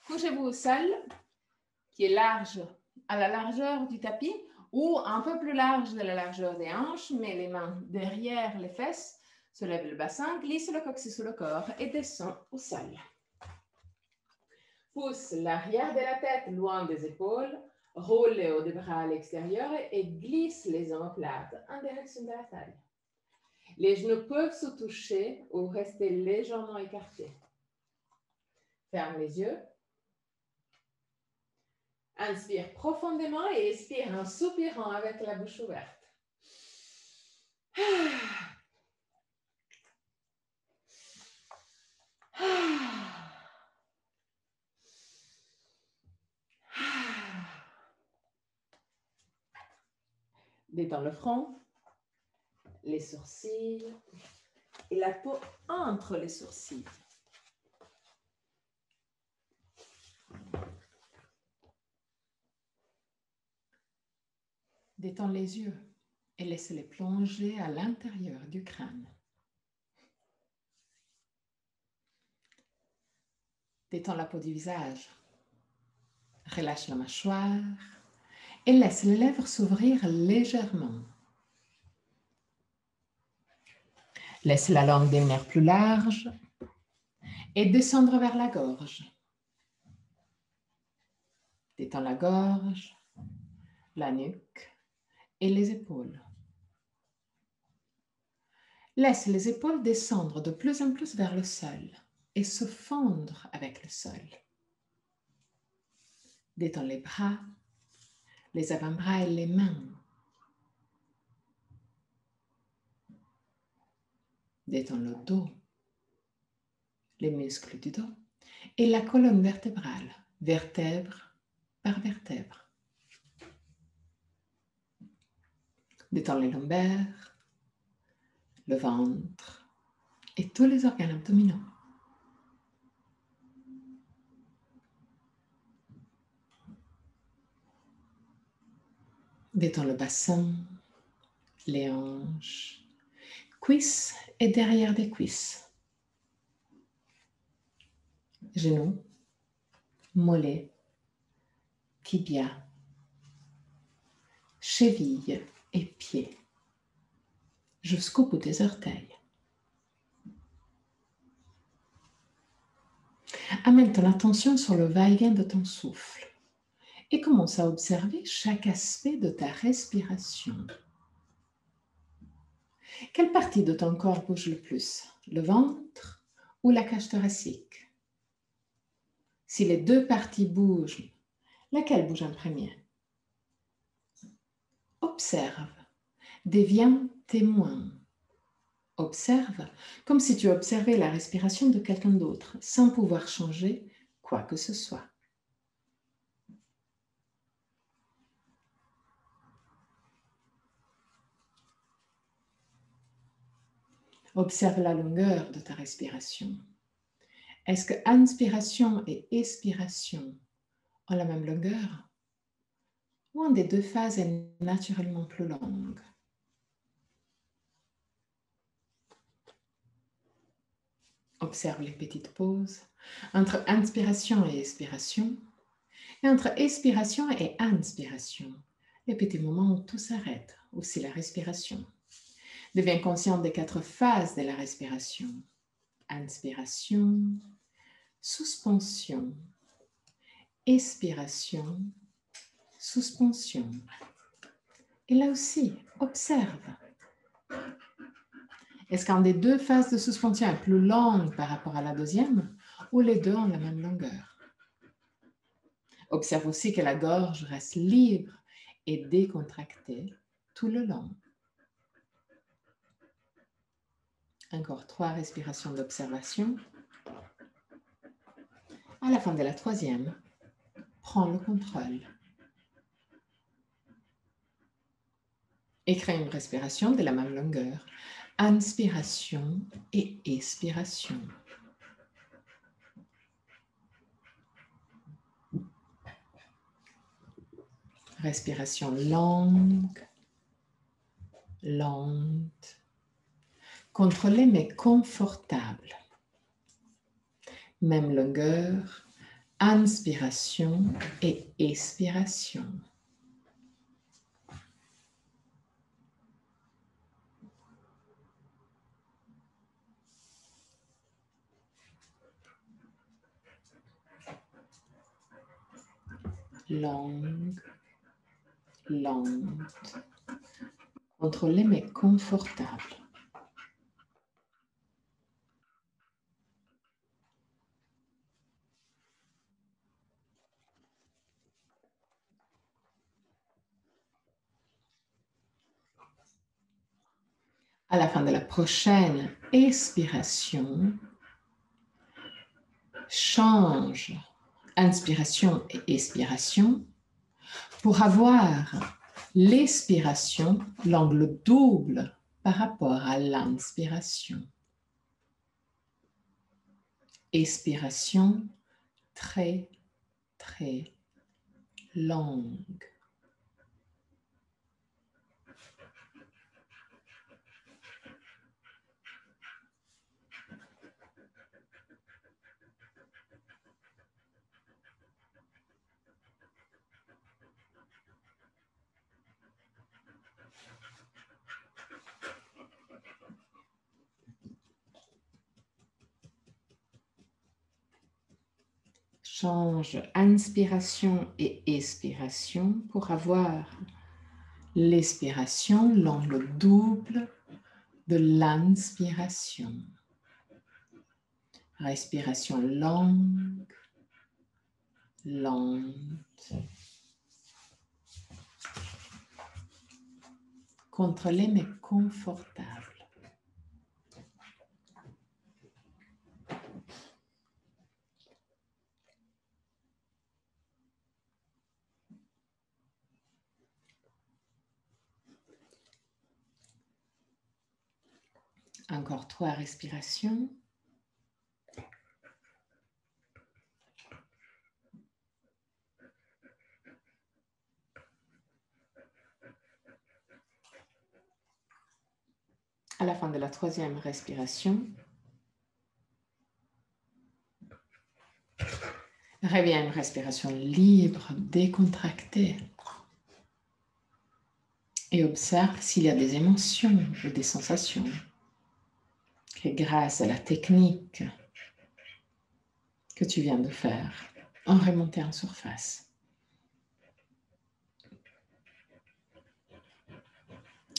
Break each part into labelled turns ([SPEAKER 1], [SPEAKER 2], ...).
[SPEAKER 1] Couchez-vous au sol, qui est large à la largeur du tapis ou un peu plus large de la largeur des hanches, mais les mains derrière les fesses, soulève le bassin, glisse le coccyx sous le corps et descend au sol. Pousse l'arrière de la tête loin des épaules, roule les hauts des bras à l'extérieur et glisse les omoplates en direction de la taille. Les genoux peuvent se toucher ou rester légèrement écartés. Ferme les yeux. Inspire profondément et expire en soupirant avec la bouche ouverte. Détends le front, les sourcils et la peau entre les sourcils. Détends les yeux et laisse-les plonger à l'intérieur du crâne. Détends la peau du visage. Relâche la mâchoire et laisse les lèvres s'ouvrir légèrement. Laisse la langue devenir plus large et descendre vers la gorge. Détends la gorge, la nuque et les épaules. Laisse les épaules descendre de plus en plus vers le sol et se fondre avec le sol. Détends les bras, les avant-bras et les mains. Détends le dos, les muscles du dos et la colonne vertébrale, vertèbre par vertèbre. Détends les lombaires, le ventre et tous les organes abdominaux. Détends le bassin, les hanches, cuisses et derrière des cuisses. Genoux, mollets, tibia, chevilles et pieds, jusqu'au bout des orteils. Amène ton attention sur le va-et-vient de ton souffle et commence à observer chaque aspect de ta respiration. Quelle partie de ton corps bouge le plus? Le ventre ou la cage thoracique? Si les deux parties bougent, laquelle bouge en premier? Observe, deviens témoin. Observe comme si tu observais la respiration de quelqu'un d'autre, sans pouvoir changer quoi que ce soit. Observe la longueur de ta respiration. Est-ce que inspiration et expiration ont la même longueur? Ou un des deux phases est naturellement plus longue? Observe les petites pauses entre inspiration et expiration, et entre expiration et inspiration, les petits moments où tout s'arrête, aussi la respiration. Deviens conscient des 4 phases de la respiration. Inspiration, suspension, expiration, suspension. Et là aussi, observe. Est-ce qu'un des deux phases de suspension est plus longue par rapport à la deuxième ou les deux ont la même longueur? Observe aussi que la gorge reste libre et décontractée tout le long. Encore 3 respirations d'observation. À la fin de la 3e, prends le contrôle. Et crée une respiration de la même longueur. Inspiration et expiration. Respiration longue, lente, contrôlée mais confortable. Même longueur, inspiration et expiration. Longue, lente, contrôlée mais confortable. À la fin de la prochaine expiration, change inspiration et expiration pour avoir l'expiration, l'angle double par rapport à l'inspiration. Expiration très, très longue. Change inspiration et expiration pour avoir l'expiration, l'angle double de l'inspiration. Respiration longue, lente. Contrôlée mais confortable. Encore 3 respirations. À la fin de la 3e respiration, reviens à une respiration libre, décontractée. Et observe s'il y a des émotions ou des sensations que grâce à la technique que tu viens de faire, ont remonté en surface.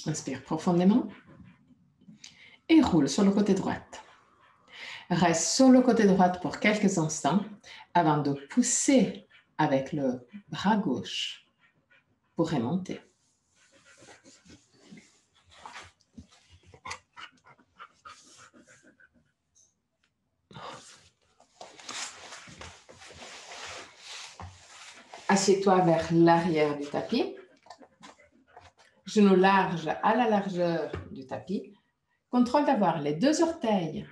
[SPEAKER 1] Inspire profondément et roule sur le côté droit. Reste sur le côté droit pour quelques instants avant de pousser avec le bras gauche pour remonter. Assieds-toi vers l'arrière du tapis. Genoux larges à la largeur du tapis. Contrôle d'avoir les 2 orteils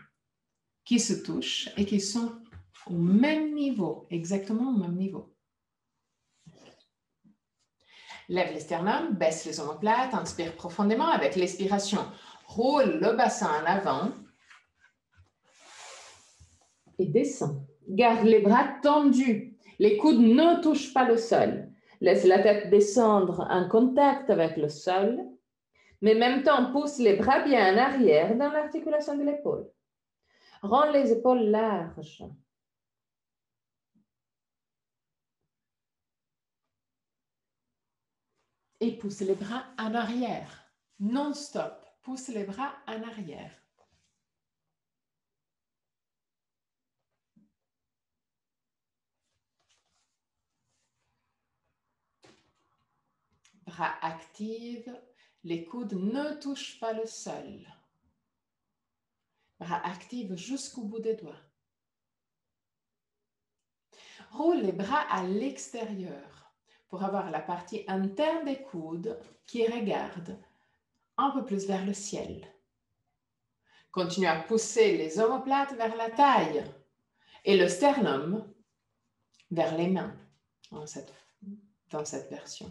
[SPEAKER 1] qui se touchent et qui sont au même niveau, exactement au même niveau. Lève les sternums, baisse les omoplates, inspire profondément avec l'expiration. Roule le bassin en avant et descend. Garde les bras tendus. Les coudes ne touchent pas le sol. Laisse la tête descendre en contact avec le sol, mais en même temps pousse les bras bien en arrière dans l'articulation de l'épaule. Rends les épaules larges. Et pousse les bras en arrière. Non-stop. Pousse les bras en arrière. Bras actifs, les coudes ne touchent pas le sol. Bras actifs jusqu'au bout des doigts. Roule les bras à l'extérieur pour avoir la partie interne des coudes qui regarde un peu plus vers le ciel. Continue à pousser les omoplates vers la taille et le sternum vers les mains dans cette version.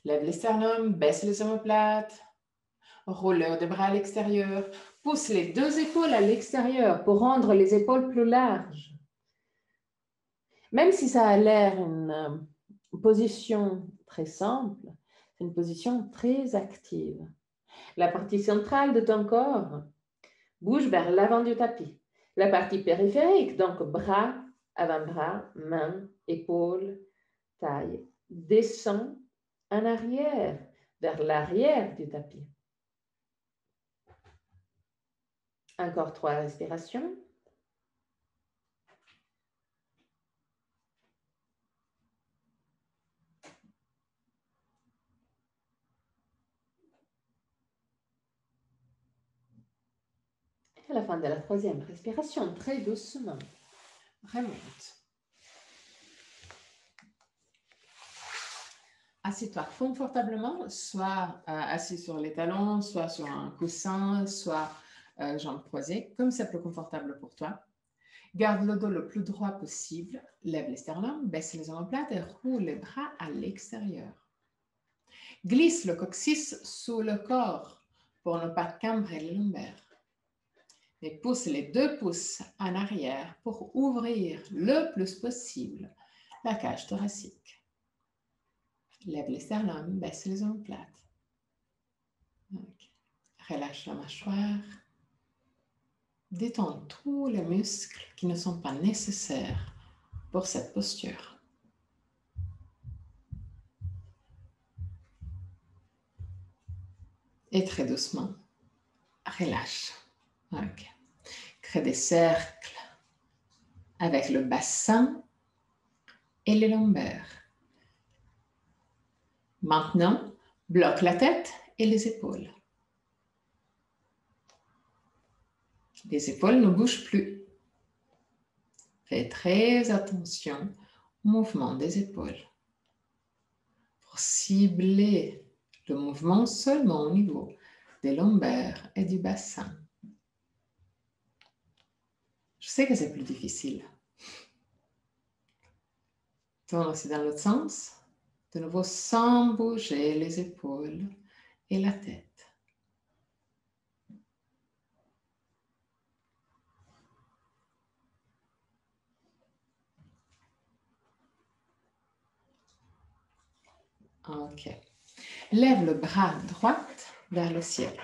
[SPEAKER 1] Lève les sternums, baisse les omoplates, roule le haut des bras à l'extérieur, pousse les 2 épaules à l'extérieur pour rendre les épaules plus larges.
[SPEAKER 2] Même si ça a l'air une position très simple, c'est une position très active. La partie centrale de ton corps bouge vers l'avant du tapis. La partie périphérique, donc bras, avant-bras, mains, épaules, taille, descend en arrière, vers l'arrière du tapis. Encore 3 respirations. Et à la fin de la 3e respiration, très doucement, remonte.
[SPEAKER 1] Assieds-toi confortablement, soit assis sur les talons, soit sur un coussin, soit jambes croisées, comme c'est plus confortable pour toi. Garde le dos le plus droit possible, lève les sternums, baisse les omoplates et roule les bras à l'extérieur. Glisse le coccyx sous le corps pour ne pas cambrer les lombaires. Et pousse les 2 pouces en arrière pour ouvrir le plus possible la cage thoracique. Lève les sternums, baisse les omoplates. Okay. Relâche la mâchoire. Détends tous les muscles qui ne sont pas nécessaires pour cette posture. Et très doucement, relâche. Okay. Crée des cercles avec le bassin et les lombaires. Maintenant, bloque la tête et les épaules. Les épaules ne bougent plus. Fais très attention au mouvement des épaules. Pour cibler le mouvement seulement au niveau des lombaires et du bassin. Je sais que c'est plus difficile. Tourne aussi dans l'autre sens. De nouveau, sans bouger les épaules et la tête. Ok. Lève le bras droit vers le ciel.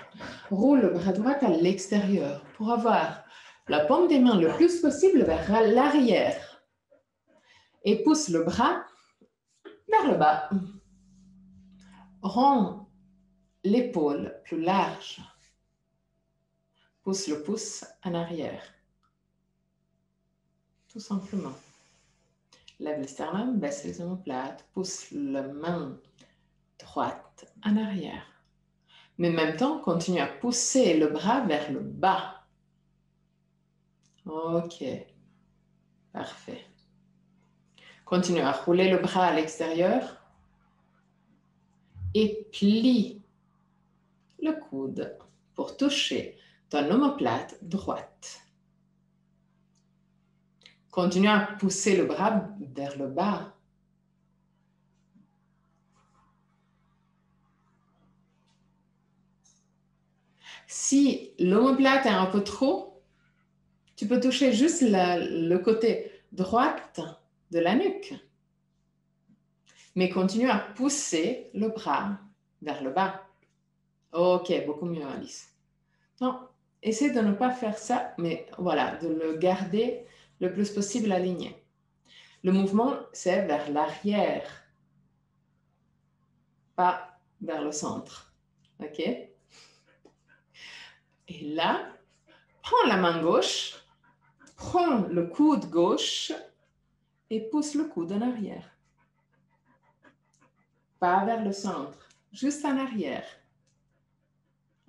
[SPEAKER 1] Roule le bras droit à l'extérieur pour avoir la paume des mains le plus possible vers l'arrière. Et pousse le bras vers le bas. Rends l'épaule plus large. Pousse le pouce en arrière. Tout simplement. Lève le sternum, baisse les omoplates, pousse la main droite en arrière. Mais en même temps, continue à pousser le bras vers le bas. Ok. Parfait. Continue à rouler le bras à l'extérieur et plie le coude pour toucher ton omoplate droite. Continue à pousser le bras vers le bas. Si l'omoplate est un peu trop, tu peux toucher juste le côté droite de la nuque. Mais continue à pousser le bras vers le bas. Ok, beaucoup mieux, Alice. Non, essaie de ne pas faire ça, mais voilà, de le garder le plus possible aligné. Le mouvement, c'est vers l'arrière, pas vers le centre. Ok? Et là, prends la main gauche, prends le coude gauche et pousse le coude en arrière. Pas vers le centre, juste en arrière.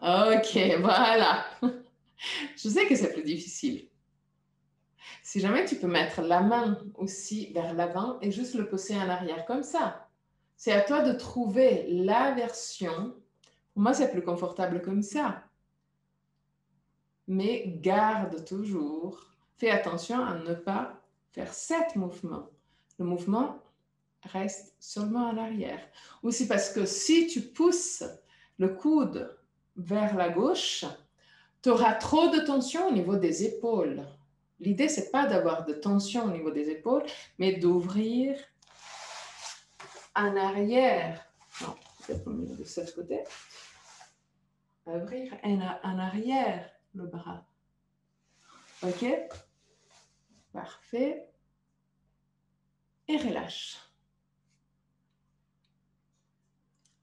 [SPEAKER 1] Ok, voilà. Je sais que c'est plus difficile. Si jamais tu peux mettre la main aussi vers l'avant et juste le pousser en arrière comme ça. C'est à toi de trouver la version. Pour moi, c'est plus confortable comme ça. Mais garde toujours. Fais attention à ne pas faire 7 mouvements. Le mouvement reste seulement en arrière. Aussi parce que si tu pousses le coude vers la gauche, tu auras trop de tension au niveau des épaules. L'idée, ce n'est pas d'avoir de tension au niveau des épaules, mais d'ouvrir en arrière. Non, peut-être mieux de ce côté. Ouvrir en arrière le bras. OK? Parfait. Et relâche.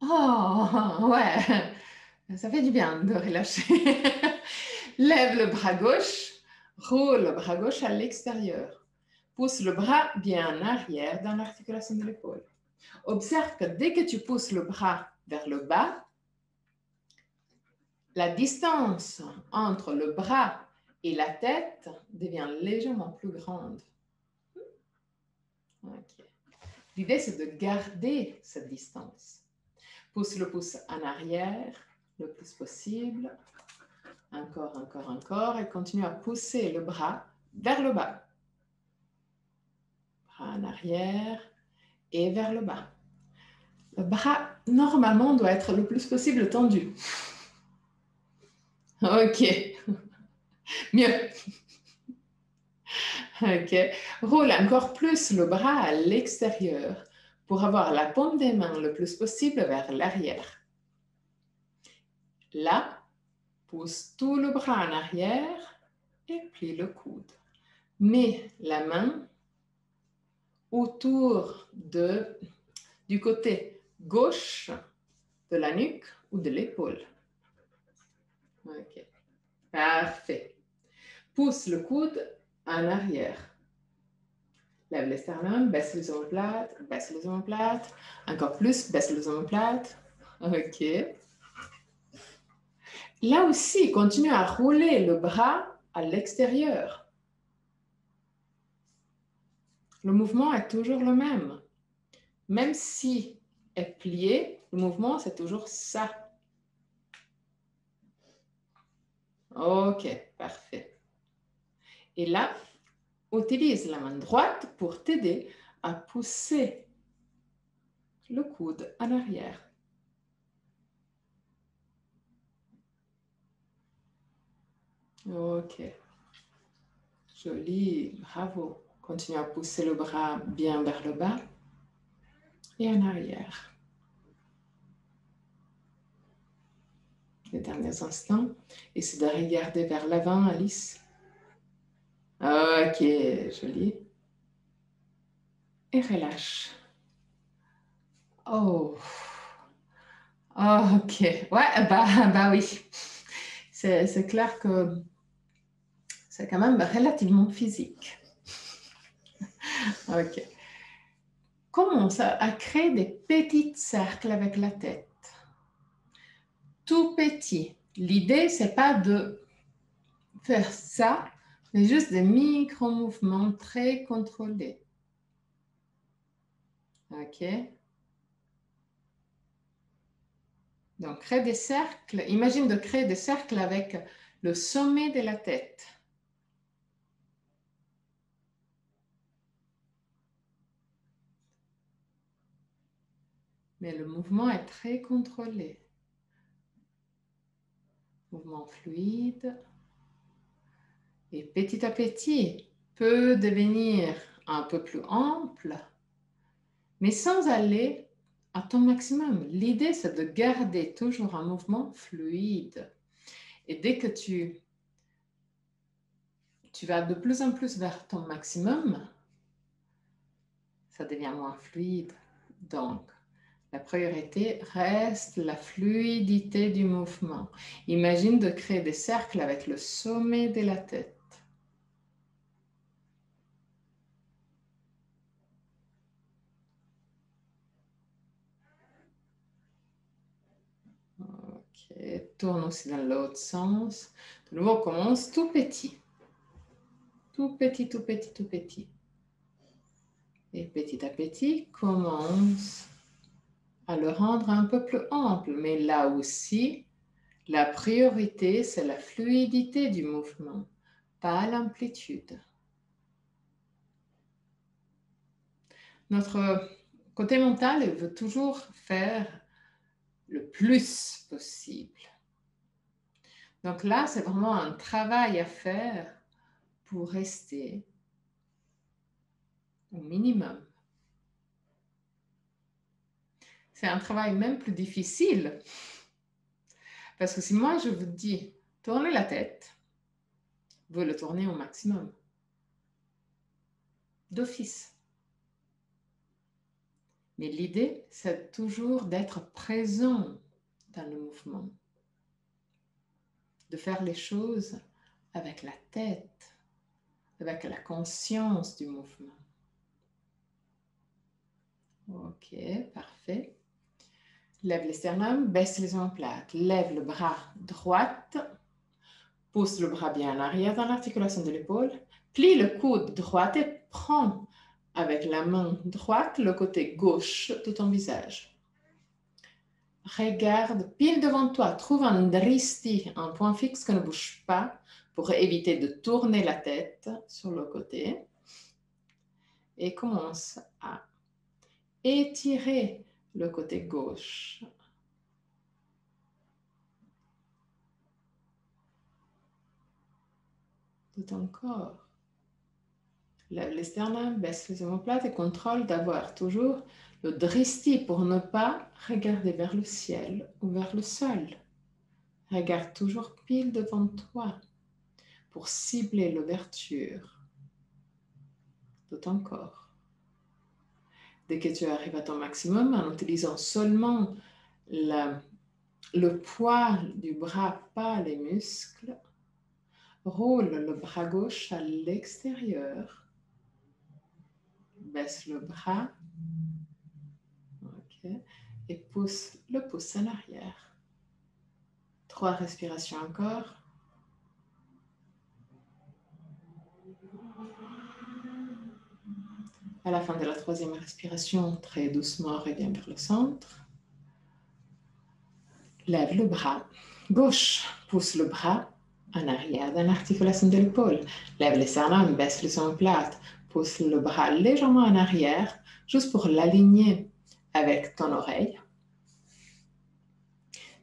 [SPEAKER 1] Oh, ouais. Ça fait du bien de relâcher. Lève le bras gauche. Roule le bras gauche à l'extérieur. Pousse le bras bien en arrière dans l'articulation de l'épaule. Observe que dès que tu pousses le bras vers le bas, la distance entre le bras et la tête devient légèrement plus grande. Okay. L'idée, c'est de garder cette distance. Pousse le pouce en arrière le plus possible. Encore, encore, encore. Et continue à pousser le bras vers le bas. Bras en arrière et vers le bas. Le bras, normalement, doit être le plus possible tendu. OK. Mieux. OK. Roule encore plus le bras à l'extérieur pour avoir la paume des mains le plus possible vers l'arrière. Là, pousse tout le bras en arrière et plie le coude. Mets la main autour du côté gauche de la nuque ou de l'épaule. OK. Parfait. Pousse le coude en arrière. Lève les sternums, baisse les omoplates, encore plus, baisse les omoplates. OK. Là aussi, continue à rouler le bras à l'extérieur. Le mouvement est toujours le même. Même si est plié, le mouvement, c'est toujours ça. OK, parfait. Et là, utilise la main droite pour t'aider à pousser le coude en arrière. OK. Joli, bravo. Continue à pousser le bras bien vers le bas et en arrière. Les derniers instants. Essaie de regarder vers l'avant, Alice. OK, joli. Et relâche. Oh. OK. Ouais, bah oui. C'est clair que c'est quand même relativement physique. OK. Commence à créer des petits cercles avec la tête. Tout petit. L'idée, c'est pas de faire ça, mais juste des micro-mouvements très contrôlés. OK. Donc, crée des cercles. Imagine de créer des cercles avec le sommet de la tête. Mais le mouvement est très contrôlé. Mouvement fluide. Et petit à petit, peut devenir un peu plus ample, mais sans aller à ton maximum. L'idée, c'est de garder toujours un mouvement fluide. Et dès que tu vas de plus en plus vers ton maximum, ça devient moins fluide. Donc, la priorité reste la fluidité du mouvement. Imagine de créer des cercles avec le sommet de la tête. Ok, tourne aussi dans l'autre sens. De nouveau, on commence tout petit. Tout petit, tout petit, tout petit. Et petit à petit, commence à le rendre un peu plus ample. Mais là aussi, la priorité, c'est la fluidité du mouvement, pas l'amplitude. Notre côté mental, il veut toujours faire le plus possible. Donc là, c'est vraiment un travail à faire pour rester au minimum. C'est un travail même plus difficile. Parce que si moi je vous dis tournez la tête, vous le tournez au maximum. D'office. Mais l'idée, c'est toujours d'être présent dans le mouvement. De faire les choses avec la tête, avec la conscience du mouvement. Ok, parfait. Lève les sternums, baisse les omoplates. Lève le bras droit. Pousse le bras bien en arrière dans l'articulation de l'épaule. Plie le coude droit et prends avec la main droite le côté gauche de ton visage. Regarde pile devant toi. Trouve un dristi, un point fixe qui ne bouge pas pour éviter de tourner la tête sur le côté. Et commence à étirer le côté gauche. De ton corps. Lève les sternums, baisse les omoplates et contrôle d'avoir toujours le dristi pour ne pas regarder vers le ciel ou vers le sol. Regarde toujours pile devant toi pour cibler l'ouverture de ton corps. Dès que tu arrives à ton maximum, en utilisant seulement le poids du bras, pas les muscles, roule le bras gauche à l'extérieur. Baisse le bras. Okay. Et pousse le pouce en arrière. 3 respirations encore. À la fin de la 3e respiration, très doucement, reviens vers le centre. Lève le bras gauche. Pousse le bras en arrière dans l'articulation de l'épaule. Lève les sternums, baisse les omoplates. Pousse le bras légèrement en arrière, juste pour l'aligner avec ton oreille.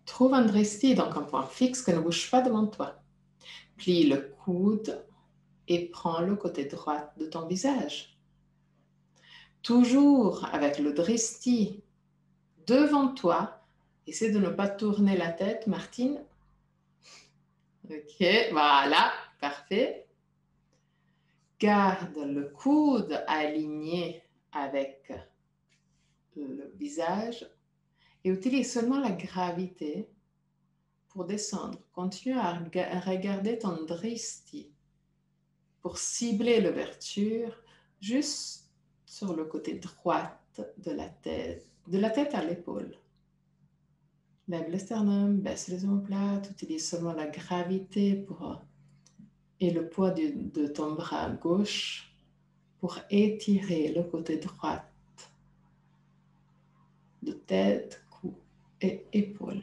[SPEAKER 1] Trouve un dristi, donc un point fixe qui ne bouge pas devant toi. Plie le coude et prends le côté droit de ton visage. Toujours avec le dristi devant toi. Essaie de ne pas tourner la tête, Martine. Ok, voilà, parfait. Garde le coude aligné avec le visage et utilise seulement la gravité pour descendre. Continue à regarder ton dristi pour cibler l'ouverture juste sur le côté droit de la tête à l'épaule. Lève le sternum, baisse les omoplates, utilise seulement la gravité et le poids de ton bras gauche pour étirer le côté droit de tête, cou et épaule.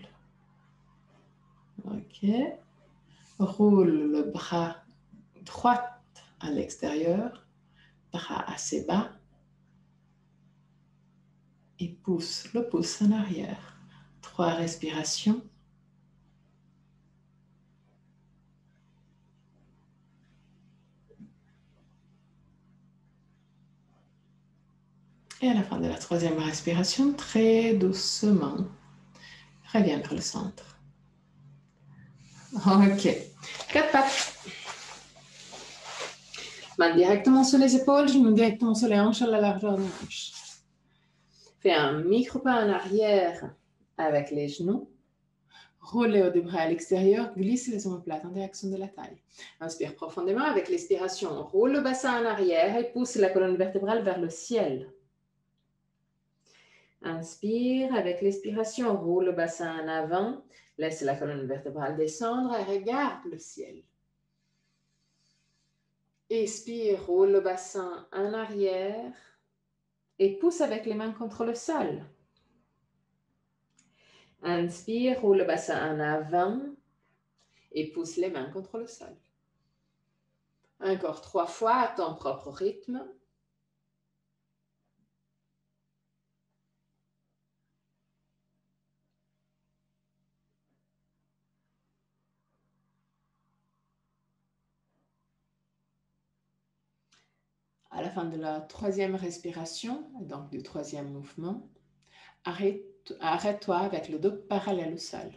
[SPEAKER 1] Ok. Roule le bras droit à l'extérieur, bras assez bas et pousse le pouce en arrière. 3 respirations. Et à la fin de la 3e respiration, très doucement, reviens vers le centre. Ok. 4 pattes. Main directement sur les épaules, genoux directement sur les hanches à la largeur des hanches. Fais un micro-pas en arrière avec les genoux. Roule les hauts des bras à l'extérieur, glisse les omoplates en direction de la taille. Inspire profondément avec l'expiration. Roule le bassin en arrière et pousse la colonne vertébrale vers le ciel. Inspire avec l'expiration. Roule le bassin en avant. Laisse la colonne vertébrale descendre et regarde le ciel. Expire, roule le bassin en arrière et pousse avec les mains contre le sol. Inspire, roule le bassin en avant et pousse les mains contre le sol. Encore 3 fois à ton propre rythme. fin de la troisième respiration, donc du troisième mouvement, arrête-toi avec le dos parallèle au sol.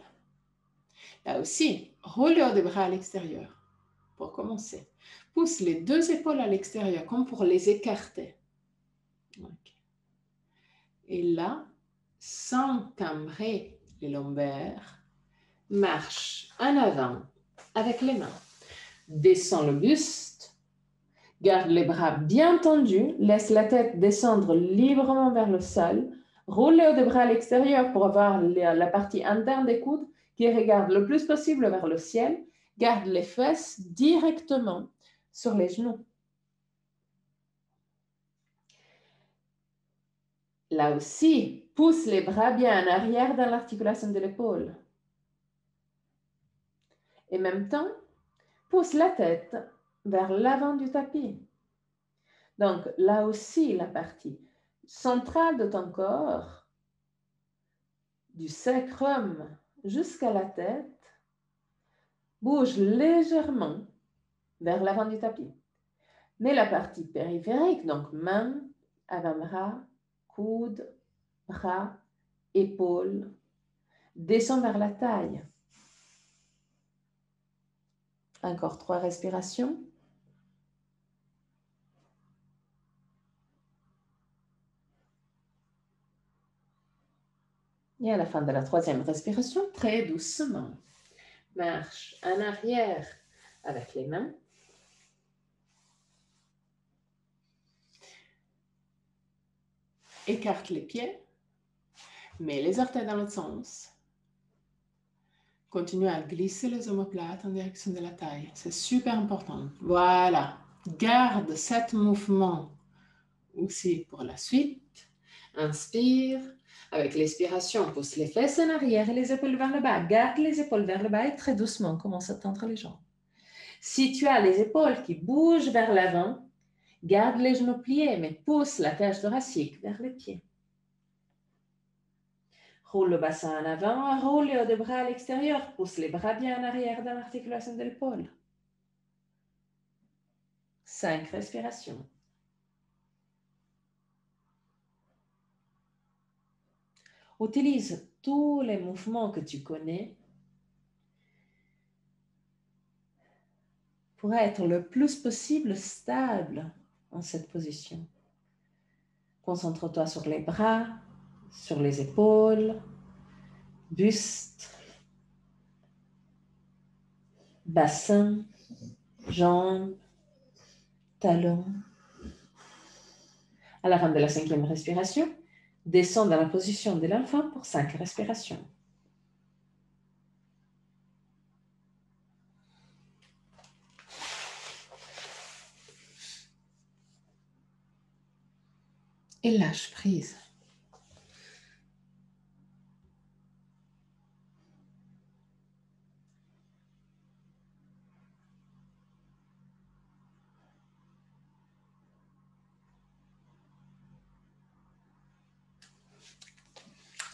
[SPEAKER 1] Là aussi, roule les bras à l'extérieur. Pour commencer, pousse les deux épaules à l'extérieur comme pour les écarter. Okay. Et là, sans cambrer les lombaires, marche en avant avec les mains. Descends le buste, garde les bras bien tendus, laisse la tête descendre librement vers le sol, roule les bras à l'extérieur pour avoir la partie interne des coudes qui regarde le plus possible vers le ciel. Garde les fesses directement sur les genoux. Là aussi, pousse les bras bien en arrière dans l'articulation de l'épaule. Et en même temps, pousse la tête vers l'avant du tapis. Donc, là aussi, la partie centrale de ton corps, du sacrum jusqu'à la tête, bouge légèrement vers l'avant du tapis. Mais la partie périphérique, donc main, avant-bras, coude, bras, épaules, descend vers la taille. Encore 3 respirations. Et à la fin de la 3e respiration, très doucement, marche en arrière avec les mains. Écarte les pieds, mets les orteils dans l'autre sens. Continue à glisser les omoplates en direction de la taille. C'est super important. Voilà. Garde cet mouvement aussi pour la suite. Inspire. Avec l'expiration, pousse les fesses en arrière et les épaules vers le bas. Garde les épaules vers le bas et très doucement, commence à tendre les jambes. Si tu as les épaules qui bougent vers l'avant, garde les genoux pliés, mais pousse la cage thoracique vers les pieds. Roule le bassin en avant, roule les hauts des bras à l'extérieur, pousse les bras bien en arrière dans l'articulation de l'épaule. 5 respirations. Utilise tous les mouvements que tu connais pour être le plus possible stable en cette position. Concentre-toi sur les bras, sur les épaules, buste, bassin, jambes, talons. À la fin de la 5e respiration, descends dans la position de l'enfant pour 5 respirations. Et lâche prise.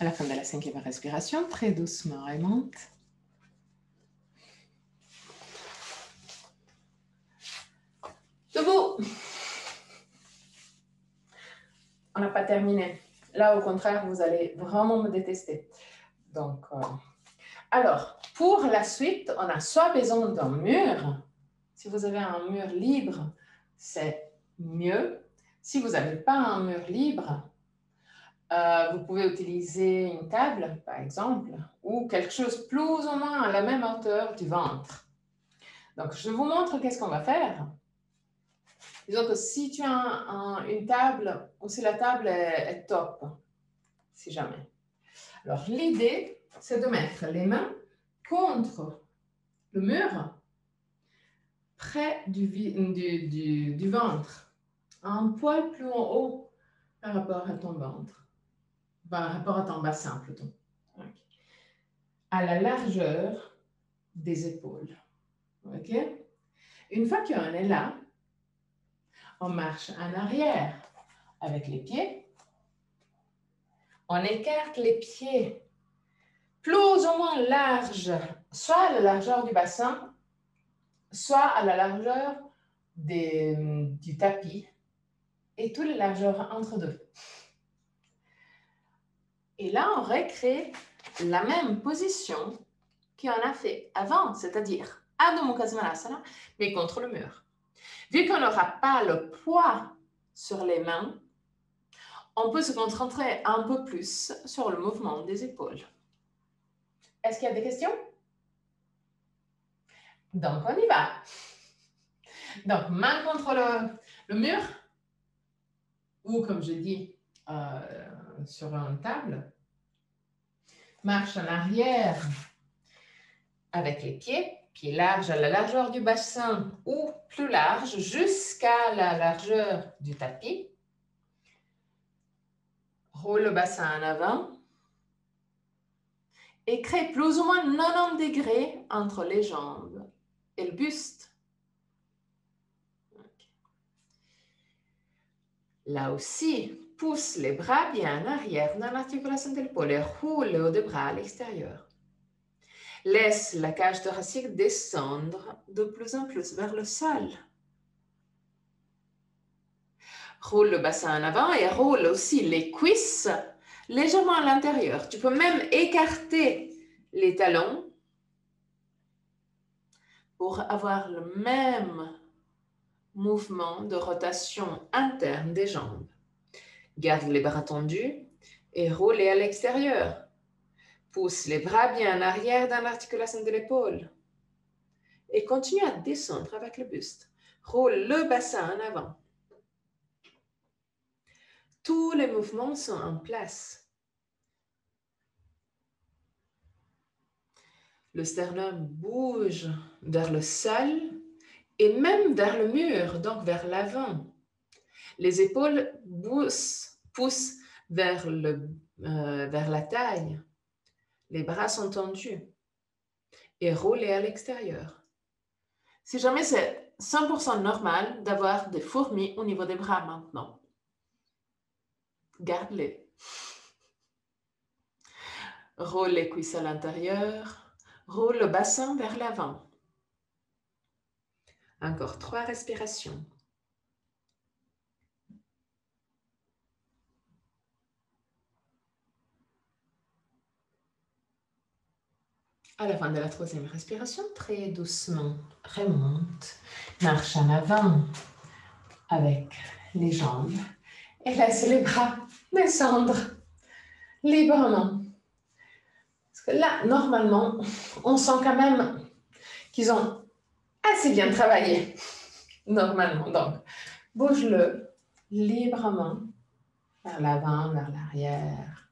[SPEAKER 1] À la fin de la 5e respiration, très doucement, remonte. Debout. On n'a pas terminé. Là, au contraire, vous allez vraiment me détester. Donc, alors, pour la suite, on a soit besoin d'un mur. Si vous avez un mur libre, c'est mieux. Si vous n'avez pas un mur libre, vous pouvez utiliser une table, par exemple, ou quelque chose plus ou moins à la même hauteur du ventre. Donc, je vous montre qu'est-ce qu'on va faire. Disons que si tu as une table, ou si la table est top, si jamais. Alors, l'idée, c'est de mettre les mains contre le mur, près du ventre, un poil plus en haut par rapport à ton ventre, par rapport à ton bassin plutôt. Okay. À la largeur des épaules. OK? Une fois qu'on est là, on marche en arrière avec les pieds. On écarte les pieds plus ou moins larges, soit à la largeur du bassin, soit à la largeur du tapis. et toutes les largeurs entre deux. Et là, on recrée la même position qu'on a fait avant, c'est-à-dire Adho Mukha Svanasana, mais contre le mur. Vu qu'on n'aura pas le poids sur les mains, on peut se concentrer un peu plus sur le mouvement des épaules. Est-ce qu'il y a des questions? Donc, on y va. Donc, main contre le mur, ou comme je dis, sur une table. Marche en arrière avec les pieds larges à la largeur du bassin ou plus large jusqu'à la largeur du tapis. Roule le bassin en avant et crée plus ou moins 90 degrés entre les jambes et le buste. Là aussi, pousse les bras bien en arrière dans l'articulation de l'épaule et roule le haut des bras à l'extérieur. Laisse la cage thoracique descendre de plus en plus vers le sol. Roule le bassin en avant et roule aussi les cuisses légèrement à l'intérieur. Tu peux même écarter les talons pour avoir le même mouvement de rotation interne des jambes. Garde les bras tendus et roule à l'extérieur. Pousse les bras bien en arrière dans l'articulation de l'épaule. Et continue à descendre avec le buste. Roule le bassin en avant. Tous les mouvements sont en place. Le sternum bouge vers le sol et même vers le mur, donc vers l'avant. Les épaules poussent vers la taille. Les bras sont tendus et roulent à l'extérieur. Si jamais c'est 100% normal d'avoir des fourmis au niveau des bras maintenant, garde-les. Roule les cuisses à l'intérieur, roule le bassin vers l'avant. Encore 3 respirations. À la fin de la 3e respiration, très doucement, remonte, marche en avant avec les jambes et laisse les bras descendre librement. Parce que là, normalement, on sent quand même qu'ils ont assez bien travaillé, normalement. Donc, bouge-le librement vers l'avant, vers l'arrière.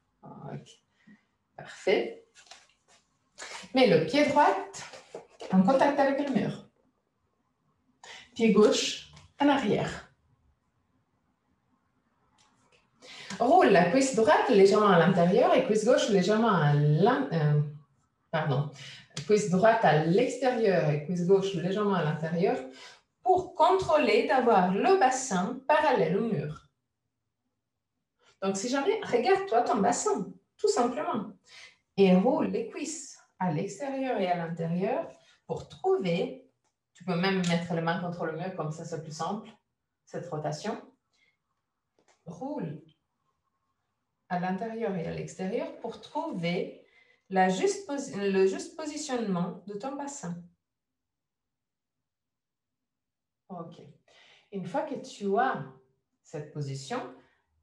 [SPEAKER 1] Okay. Parfait. Mets le pied droit en contact avec le mur. Pied gauche en arrière. Roule la cuisse droite légèrement à l'intérieur et cuisse gauche légèrement à cuisse droite à l'extérieur et cuisse gauche légèrement à l'intérieur pour contrôler d'avoir le bassin parallèle au mur. Donc, si jamais, regarde-toi ton bassin, tout simplement. Et roule les cuisses à l'extérieur et à l'intérieur pour trouver, tu peux même mettre les mains contre le mur, comme ça c'est plus simple, cette rotation. Roule à l'intérieur et à l'extérieur pour trouver le juste positionnement de ton bassin. OK. Une fois que tu as cette position,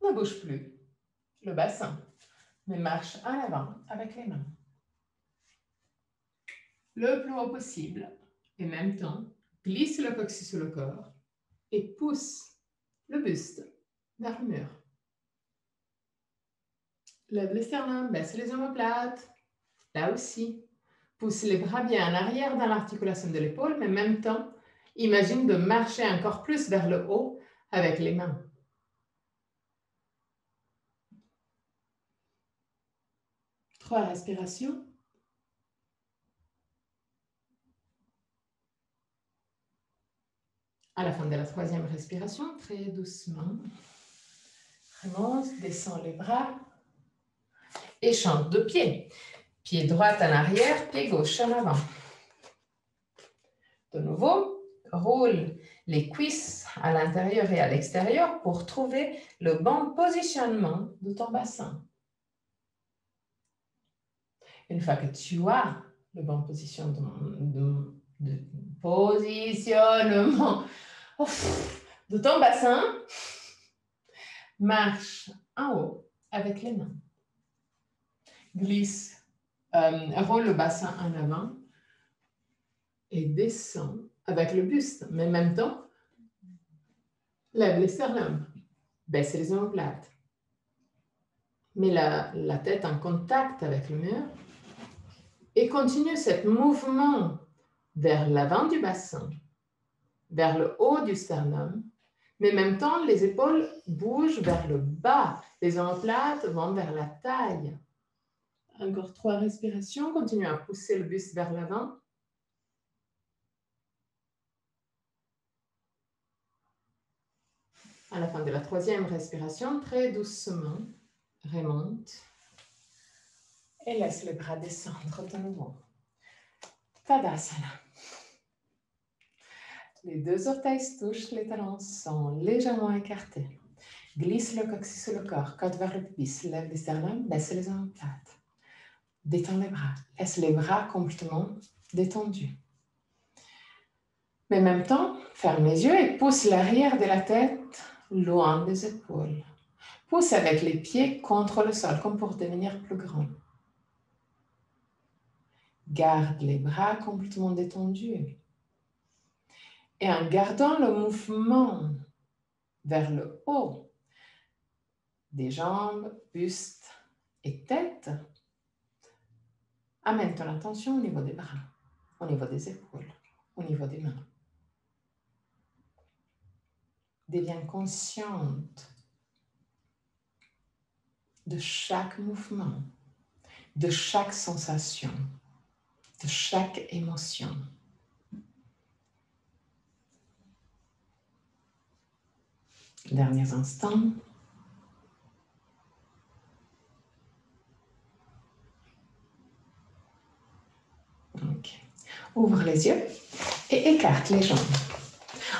[SPEAKER 1] ne bouge plus le bassin, mais marche en avant avec les mains. Le plus haut possible. Et en même temps, glisse le coccyx sur le corps et pousse le buste vers le mur. Lève le sternum, baisse les omoplates. Là aussi, pousse les bras bien en arrière dans l'articulation de l'épaule, mais en même temps, imagine de marcher encore plus vers le haut avec les mains. Trois respirations. À la fin de la 3e respiration, très doucement, remonte, descend les bras et chante de pied. Pied droit en arrière, pied gauche en avant. De nouveau, roule les cuisses à l'intérieur et à l'extérieur pour trouver le bon positionnement de ton bassin. Une fois que tu as le bon positionnement de ton bassin, marche en haut avec les mains. Glisse, roule le bassin en avant et descend avec le buste. Mais en même temps, lève les sternums, baisse les omoplates. Mets la tête en contact avec le mur et continue ce mouvement vers l'avant du bassin, vers le haut du sternum. Mais en même temps, les épaules bougent vers le bas. Les omoplates vont vers la taille. Encore 3 respirations. Continue à pousser le buste vers l'avant. À la fin de la 3e respiration, très doucement, remonte et laisse les bras descendre de nouveau. Tadasana. Les 2 orteils se touchent, les talons sont légèrement écartés. Glisse le coccyx sur le corps, côte vers le pubis, lève les sternums, baisse les omoplates. Détends les bras, laisse les bras complètement détendus. Mais en même temps, ferme les yeux et pousse l'arrière de la tête loin des épaules. Pousse avec les pieds contre le sol, comme pour devenir plus grand. Garde les bras complètement détendus. Et en gardant le mouvement vers le haut des jambes, buste et tête, amène ton attention au niveau des bras, au niveau des épaules, au niveau des mains. Deviens consciente de chaque mouvement, de chaque sensation, de chaque émotion. Derniers instants. Okay. Ouvre les yeux et écarte les jambes.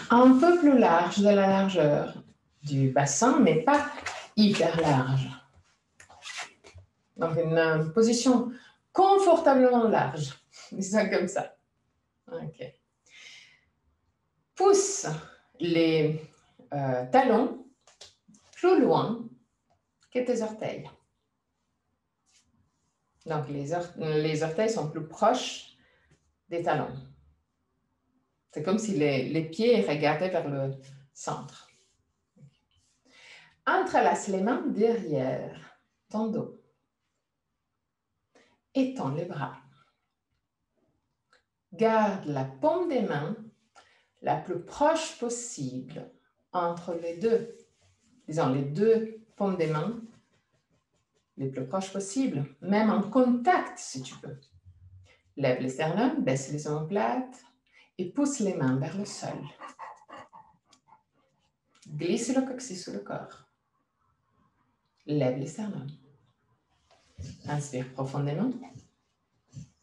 [SPEAKER 1] Un peu plus large de la largeur du bassin, mais pas hyper large. Donc une position confortablement large, disons comme ça. Ok. Pousse les talons plus loin que tes orteils. Donc les orteils sont plus proches des talons. C'est comme si les pieds regardaient vers le centre. Entrelace les mains derrière ton dos. Étends les bras. Garde la paume des mains la plus proche possible entre les deux. Disons, les 2 paumes des mains les plus proches possibles, même en contact si tu peux. Lève les sternums, baisse les omoplates et pousse les mains vers le sol. Glisse le coccyx sous le corps. Lève les sternums. Inspire profondément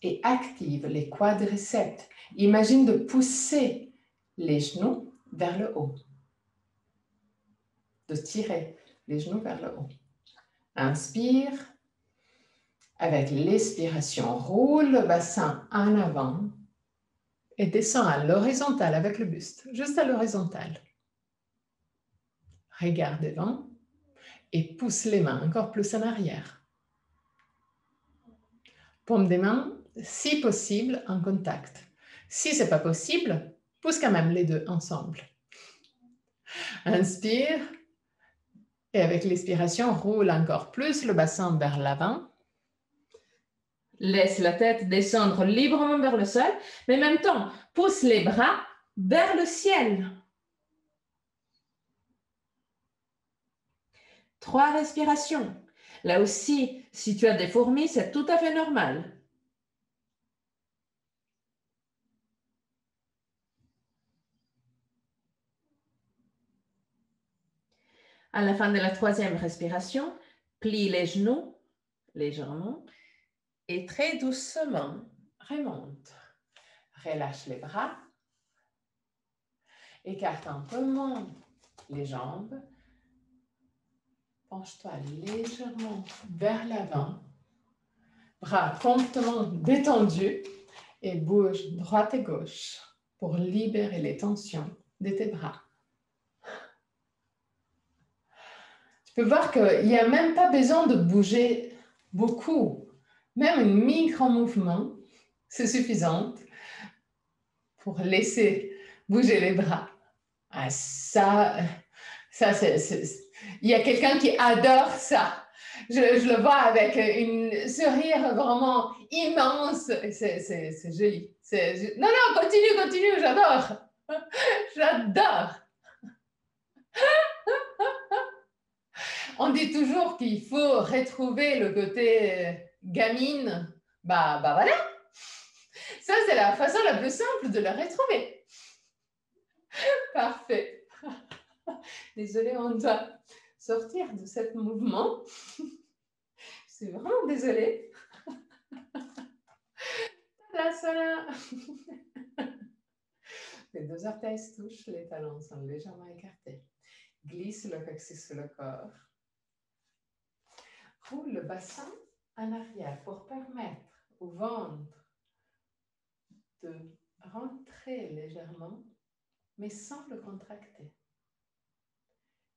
[SPEAKER 1] et active les quadriceps. Imagine de pousser les genoux vers le haut. De tirer les genoux vers le haut. Inspire. Avec l'expiration, roule le bassin en avant et descend à l'horizontale avec le buste, juste à l'horizontale. Regarde devant et pousse les mains encore plus en arrière. Paume des mains, si possible, en contact. Si ce n'est pas possible, pousse quand même les 2 ensemble. Inspire et avec l'expiration, roule encore plus le bassin vers l'avant. Laisse la tête descendre librement vers le sol, mais en même temps, pousse les bras vers le ciel. 3 respirations. Là aussi, si tu as des fourmis, c'est tout à fait normal. À la fin de la 3e respiration, plie les genoux légèrement et très doucement remonte. Relâche les bras Écarte un peu les jambes. Penche-toi légèrement vers l'avant. Bras complètement détendus et bouge droite et gauche pour libérer les tensions de tes bras. Tu peux voir qu'il n'y a même pas besoin de bouger beaucoup. Même un micro-mouvement, c'est suffisant pour laisser bouger les bras. Ah, ça il y a quelqu'un qui adore ça. Je le vois avec une sourire vraiment immense. C'est joli. Non, continue, j'adore. J'adore. On dit toujours qu'il faut retrouver le côté gamine. Bah voilà. Ça, c'est la façon la plus simple de le retrouver. Parfait. Désolée, on doit sortir de ce mouvement. Je suis vraiment désolée. Les deux orteils se touchent, les talons sont légèrement écartés. Glisse le coccyx sur le corps. Roule le bassin en arrière pour permettre au ventre de rentrer légèrement, mais sans le contracter.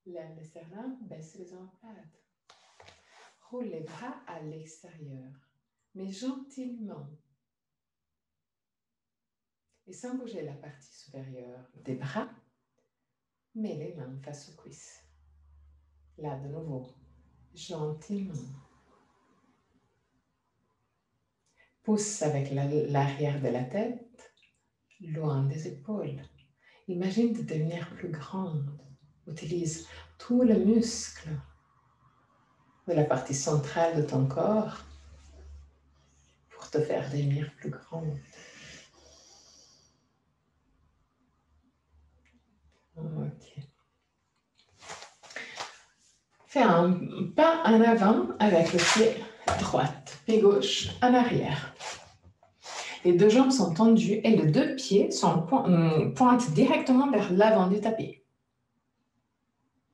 [SPEAKER 1] Lève les sternums, baisse les omoplates. Roule les bras à l'extérieur, mais gentiment. Et sans bouger la partie supérieure des bras, mets les mains face aux cuisses. Là, de nouveau, gentiment. Pousse avec l'arrière de la tête, loin des épaules. Imagine de devenir plus grande. Utilise tous les muscles de la partie centrale de ton corps pour te faire devenir plus grande. Ok. Fais un pas en avant avec le pied droit, pied gauche en arrière. Les deux jambes sont tendues et les deux pieds pointent directement vers l'avant du tapis.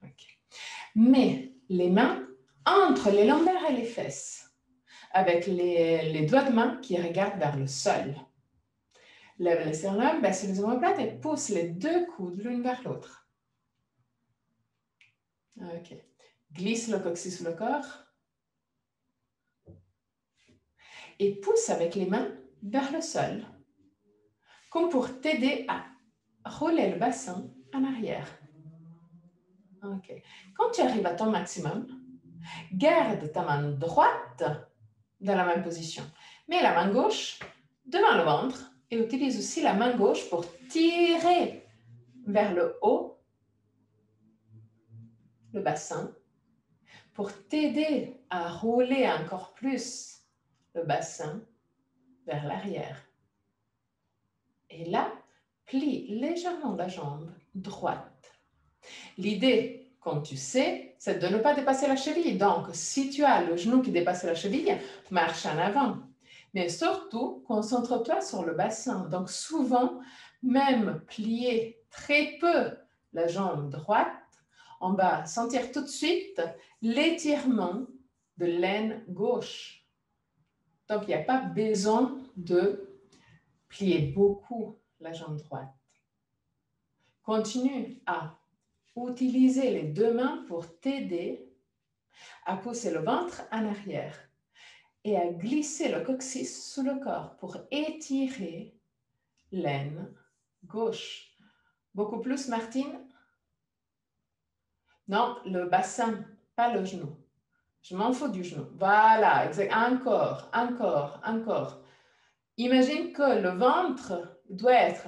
[SPEAKER 1] Okay. Mets les mains entre les lombaires et les fesses, avec les doigts de main qui regardent vers le sol. Lève les sternums, baisse les omoplates et pousse les deux coudes l'une vers l'autre. Ok. Glisse le coccyx sous le corps. Et pousse avec les mains vers le sol, comme pour t'aider à rouler le bassin en arrière. Ok. Quand tu arrives à ton maximum, garde ta main droite dans la même position. Mets la main gauche devant le ventre et utilise aussi la main gauche pour tirer vers le haut le bassin pour t'aider à rouler encore plus le bassin vers l'arrière. Et là, plie légèrement la jambe droite. L'idée, comme tu sais, c'est de ne pas dépasser la cheville. Donc, si tu as le genou qui dépasse la cheville, marche en avant. Mais surtout, concentre-toi sur le bassin. Donc, souvent, même plier très peu la jambe droite, on va sentir tout de suite l'étirement de l'aine gauche. Donc, il n'y a pas besoin de plier beaucoup la jambe droite. Continue à utiliser les deux mains pour t'aider à pousser le ventre en arrière et à glisser le coccyx sous le corps pour étirer l'aine gauche. Beaucoup plus, Martine? Non, le bassin, pas le genou. Je m'en fous du genou. Voilà, exact. Encore. Imagine que le ventre doit être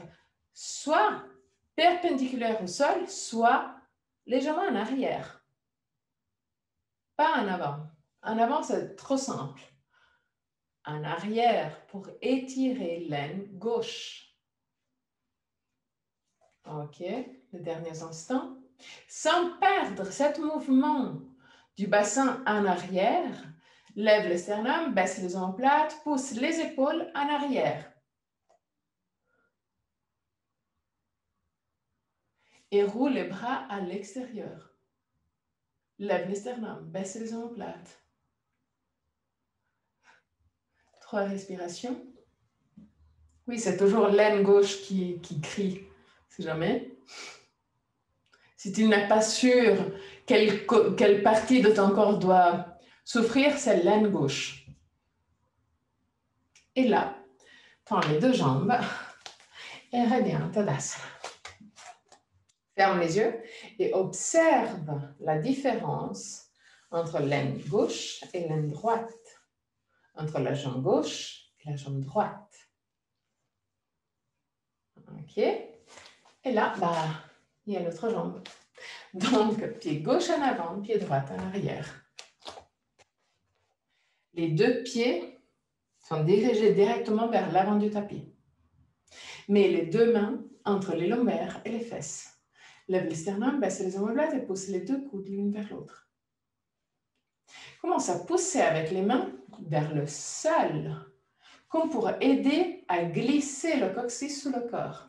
[SPEAKER 1] soit perpendiculaire au sol, soit légèrement en arrière. Pas en avant. En avant, c'est trop simple. En arrière pour étirer l'aine gauche. Ok, les derniers instants. Sans perdre ce mouvement du bassin en arrière, lève le sternum, baisse les omoplates, pousse les épaules en arrière. Et roule les bras à l'extérieur. Lève les sternums, baisse les omoplates. 3 respirations. Oui, c'est toujours l'aine gauche qui crie, si jamais. Si tu n'es pas sûr quelle partie de ton corps doit souffrir, c'est l'aine gauche. Et là, tends les 2 jambes et reviens à Tadasana. Ferme les yeux et observe la différence entre l'aine gauche et l'aine droite, entre la jambe gauche et la jambe droite. Ok. Et là, il y a l'autre jambe. Donc, pied gauche en avant, pied droit en arrière. Les 2 pieds sont dirigés directement vers l'avant du tapis. Mais les 2 mains entre les lombaires et les fesses. Lève les sternums, baisse les omoplates et pousse les 2 coudes l'une vers l'autre. Commence à pousser avec les mains vers le sol, comme pour aider à glisser le coccyx sous le corps.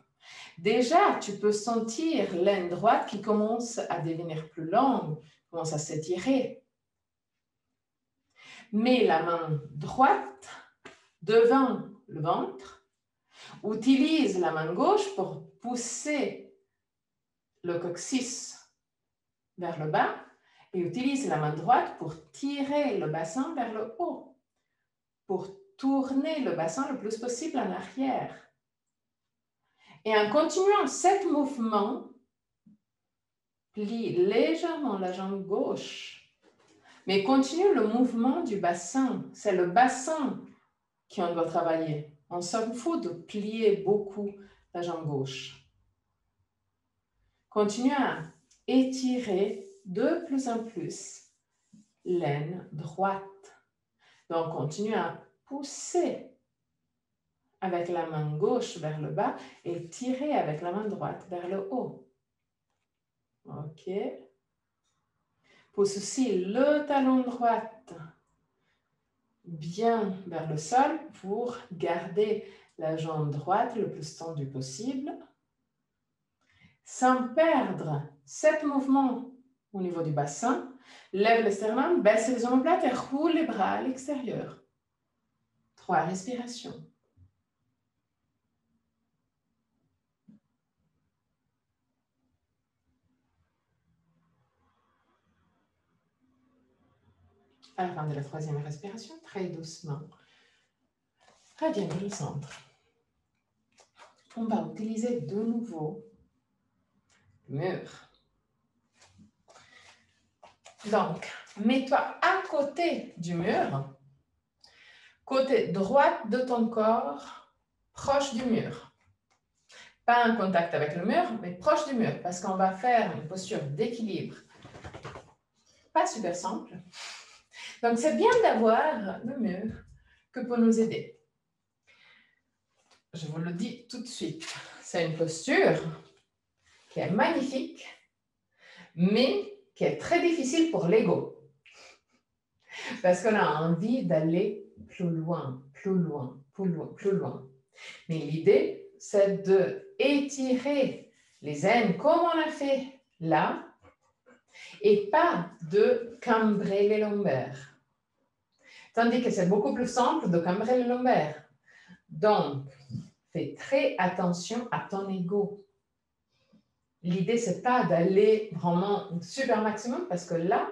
[SPEAKER 1] Déjà, tu peux sentir l'aine droite qui commence à devenir plus longue, commence à s'étirer. Mets la main droite devant le ventre. Utilise la main gauche pour pousser le coccyx vers le bas et utilise la main droite pour tirer le bassin vers le haut, pour tourner le bassin le plus possible en arrière. Et en continuant cet mouvement, plie légèrement la jambe gauche, mais continue le mouvement du bassin. C'est le bassin qu'on doit travailler. On s'en fout de plier beaucoup la jambe gauche. Continue à étirer de plus en plus l'aine droite. Donc, continue à pousser avec la main gauche vers le bas et tirer avec la main droite vers le haut. OK. Pousse aussi le talon droit bien vers le sol pour garder la jambe droite le plus tendue possible. Sans perdre cet mouvement au niveau du bassin, lève le sternum, baisse les omoplates et roule les bras à l'extérieur. 3 respirations. À la fin de la 3e respiration, très doucement, reviens vers le centre. On va utiliser de nouveau le mur. Donc, mets-toi à côté du mur, côté droit de ton corps, proche du mur. Pas en contact avec le mur, mais proche du mur, parce qu'on va faire une posture d'équilibre. Pas super simple. Donc, c'est bien d'avoir le mur que pour nous aider. Je vous le dis tout de suite, c'est une posture qui est magnifique, mais qui est très difficile pour l'ego. Parce qu'on a envie d'aller plus loin, plus loin, plus loin, plus loin. Mais l'idée, c'est d'étirer les aines comme on a fait là, et pas de cambrer les lombaires. Tandis que c'est beaucoup plus simple de cambrer les lombaires. Donc, fais très attention à ton ego. L'idée, ce n'est pas d'aller vraiment au super maximum parce que là,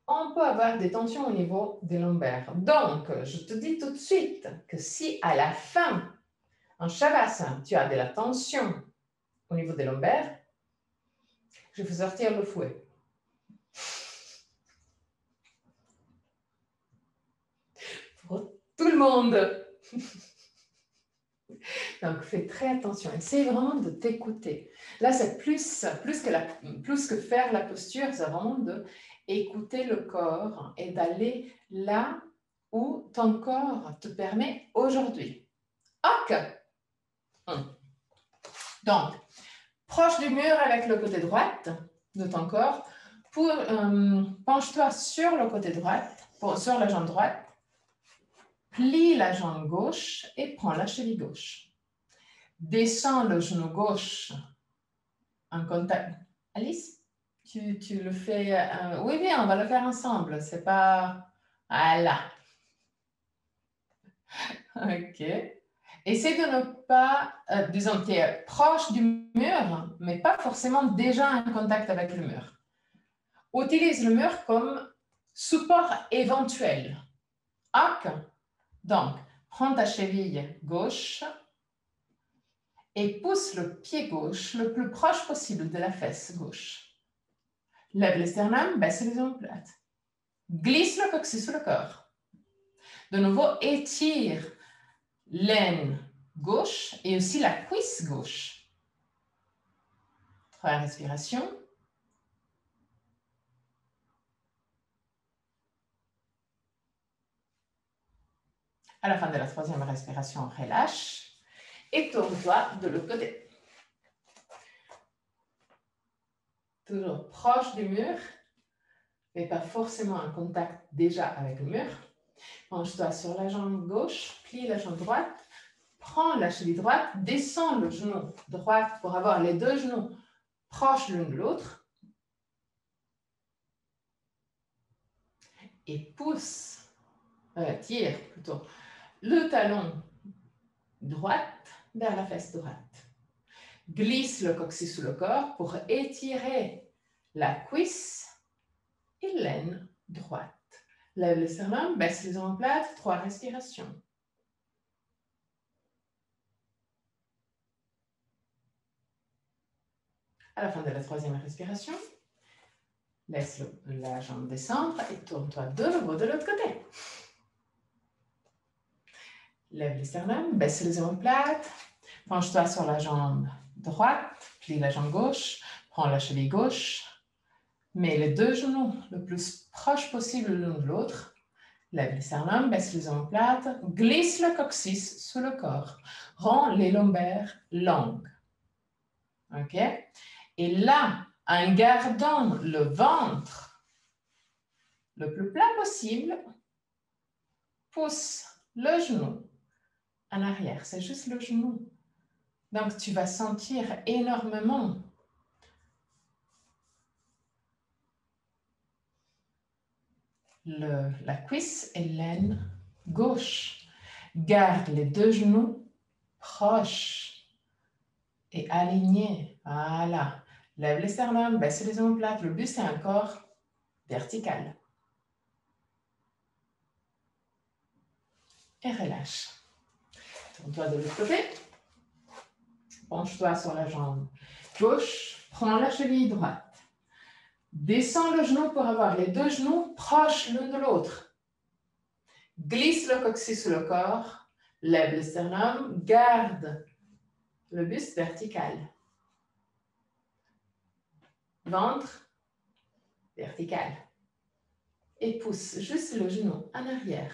[SPEAKER 1] on peut avoir des tensions au niveau des lombaires. Donc, je te dis tout de suite que si à la fin, en Shavasana, tu as de la tension au niveau des lombaires, je vais sortir le fouet. Pour tout le monde. Donc, fais très attention. Essaye vraiment de t'écouter. Là, c'est plus que faire la posture, c'est vraiment d'écouter le corps et d'aller là où ton corps te permet aujourd'hui. OK. Donc, proche du mur avec le côté droit de ton corps. Penche-toi sur le côté droit, sur la jambe droite. Plie la jambe gauche et prends la cheville gauche. Descends le genou gauche un contact. Alice, tu le fais. Oui, oui, on va le faire ensemble. C'est pas. Voilà. OK. Essaie de ne pas, disons, tu es proche du mur, mais pas forcément déjà en contact avec le mur. Utilise le mur comme support éventuel. OK. Donc, prends ta cheville gauche et pousse le pied gauche le plus proche possible de la fesse gauche. Lève le sternum, baisse les omoplates. Glisse le coccyx sur le corps. De nouveau, étire l'aine gauche et aussi la cuisse gauche. 3 respirations. À la fin de la 3e respiration, relâche et tourne-toi de l'autre côté. Toujours proche du mur, mais pas forcément en contact déjà avec le mur. Penche-toi sur la jambe gauche, plie la jambe droite, prends la cheville droite, descends le genou droit pour avoir les deux genoux proches l'un de l'autre. Et pousse, tire plutôt, le talon droite vers la fesse droite. Glisse le coccyx sous le corps pour étirer la cuisse et l'aine droite. Lève le sternum, baisse les omoplates, 3 respirations. À la fin de la 3e respiration, laisse la jambe descendre et tourne-toi de nouveau de l'autre côté. Lève le sternum, baisse les omoplates, penche-toi sur la jambe droite, plie la jambe gauche, prends la cheville gauche, mets les deux genoux le plus proche possible l'un de l'autre. Lève le sternum, baisse les omoplates, glisse le coccyx sous le corps, rends les lombaires longues. OK? Et là, en gardant le ventre le plus plat possible, pousse le genou en arrière. C'est juste le genou. Donc, tu vas sentir énormément la cuisse et l'aine gauche. Garde les deux genoux proches et alignés. Voilà. Lève les sternum, baisse les omoplates. Le but, c'est un corps vertical. Et relâche. Tourne-toi de l'autre côté. Penche-toi sur la jambe gauche. Prends la cheville droite. Descends le genou pour avoir les deux genoux proches l'un de l'autre. Glisse le coccyx sous le corps. Lève le sternum. Garde le buste vertical. Ventre vertical. Et pousse juste le genou en arrière.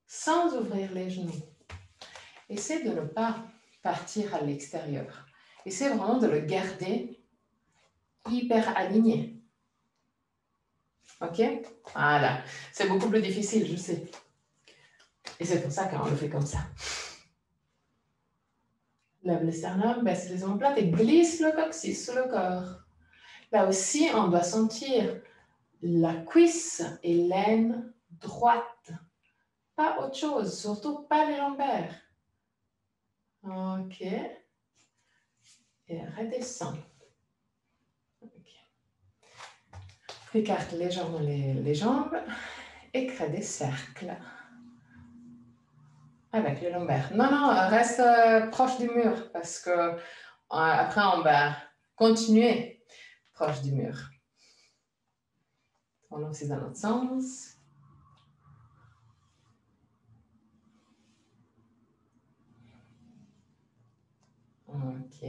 [SPEAKER 1] Sans ouvrir les genoux. Essaie de ne pas partir à l'extérieur. Essaie vraiment de le garder hyper aligné. OK? Voilà. C'est beaucoup plus difficile, je sais. Et c'est pour ça qu'on le fait comme ça. Lève le sternum, baisse les omoplates et glisse le coccyx sous le corps. Là aussi, on doit sentir la cuisse et l'aine droite. Pas autre chose, surtout pas les lombaires. OK. Et redescends. Okay. Écarte légèrement les jambes et crée des cercles. Avec les lombaires. Non, non, reste proche du mur parce que après, on va continuer proche du mur. Tournons aussi dans l'autre sens. OK.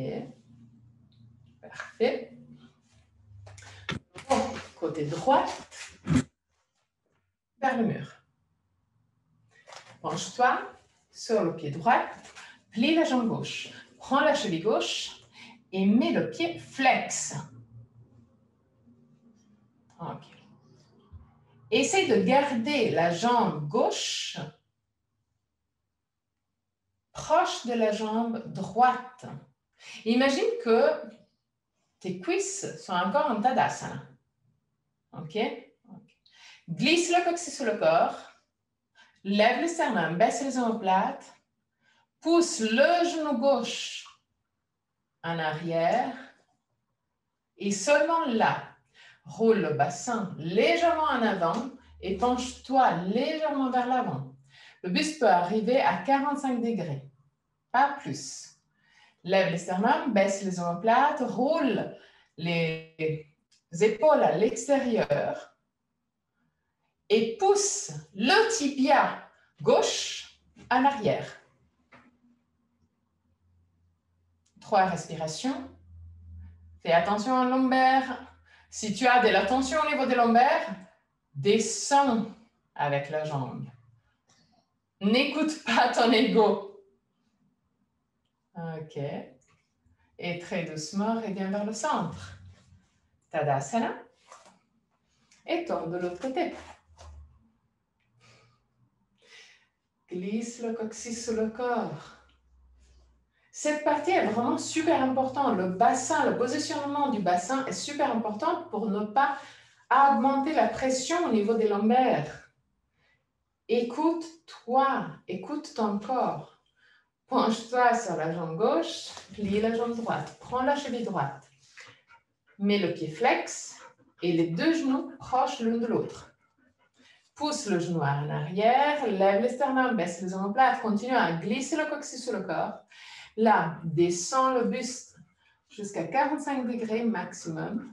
[SPEAKER 1] Parfait. Bon, côté droit, vers le mur. Penche-toi sur le pied droit, plie la jambe gauche, prends la cheville gauche et mets le pied flex. OK. Essaye de garder la jambe gauche proche de la jambe droite. Imagine que tes cuisses sont encore en Tadasana. OK? Glisse le coccyx sur le corps. Lève le sternum, baisse les omoplates. Pousse le genou gauche en arrière. Et seulement là, roule le bassin légèrement en avant et penche-toi légèrement vers l'avant. Le buste peut arriver à 45 degrés, pas plus. Lève les sternum, baisse les omoplates, roule les épaules à l'extérieur et pousse le tibia gauche en arrière. 3 respirations. Fais attention aux lombaires. Si tu as de la tension au niveau des lombaires, descends avec la jambe. N'écoute pas ton ego. OK. Et très doucement, reviens vers le centre. Tadasana. Et tombe de l'autre côté. Glisse le coccyx sur le corps. Cette partie est vraiment super importante. Le bassin, le positionnement du bassin est super important pour ne pas augmenter la pression au niveau des lombaires. Écoute-toi, écoute ton corps. Penche-toi sur la jambe gauche, plie la jambe droite, prends la cheville droite. Mets le pied flex et les deux genoux proches l'un de l'autre. Pousse le genou en arrière, lève les sternum, baisse les omoplates, continue à glisser le coccyx sur le corps. Là, descends le buste jusqu'à 45 degrés maximum.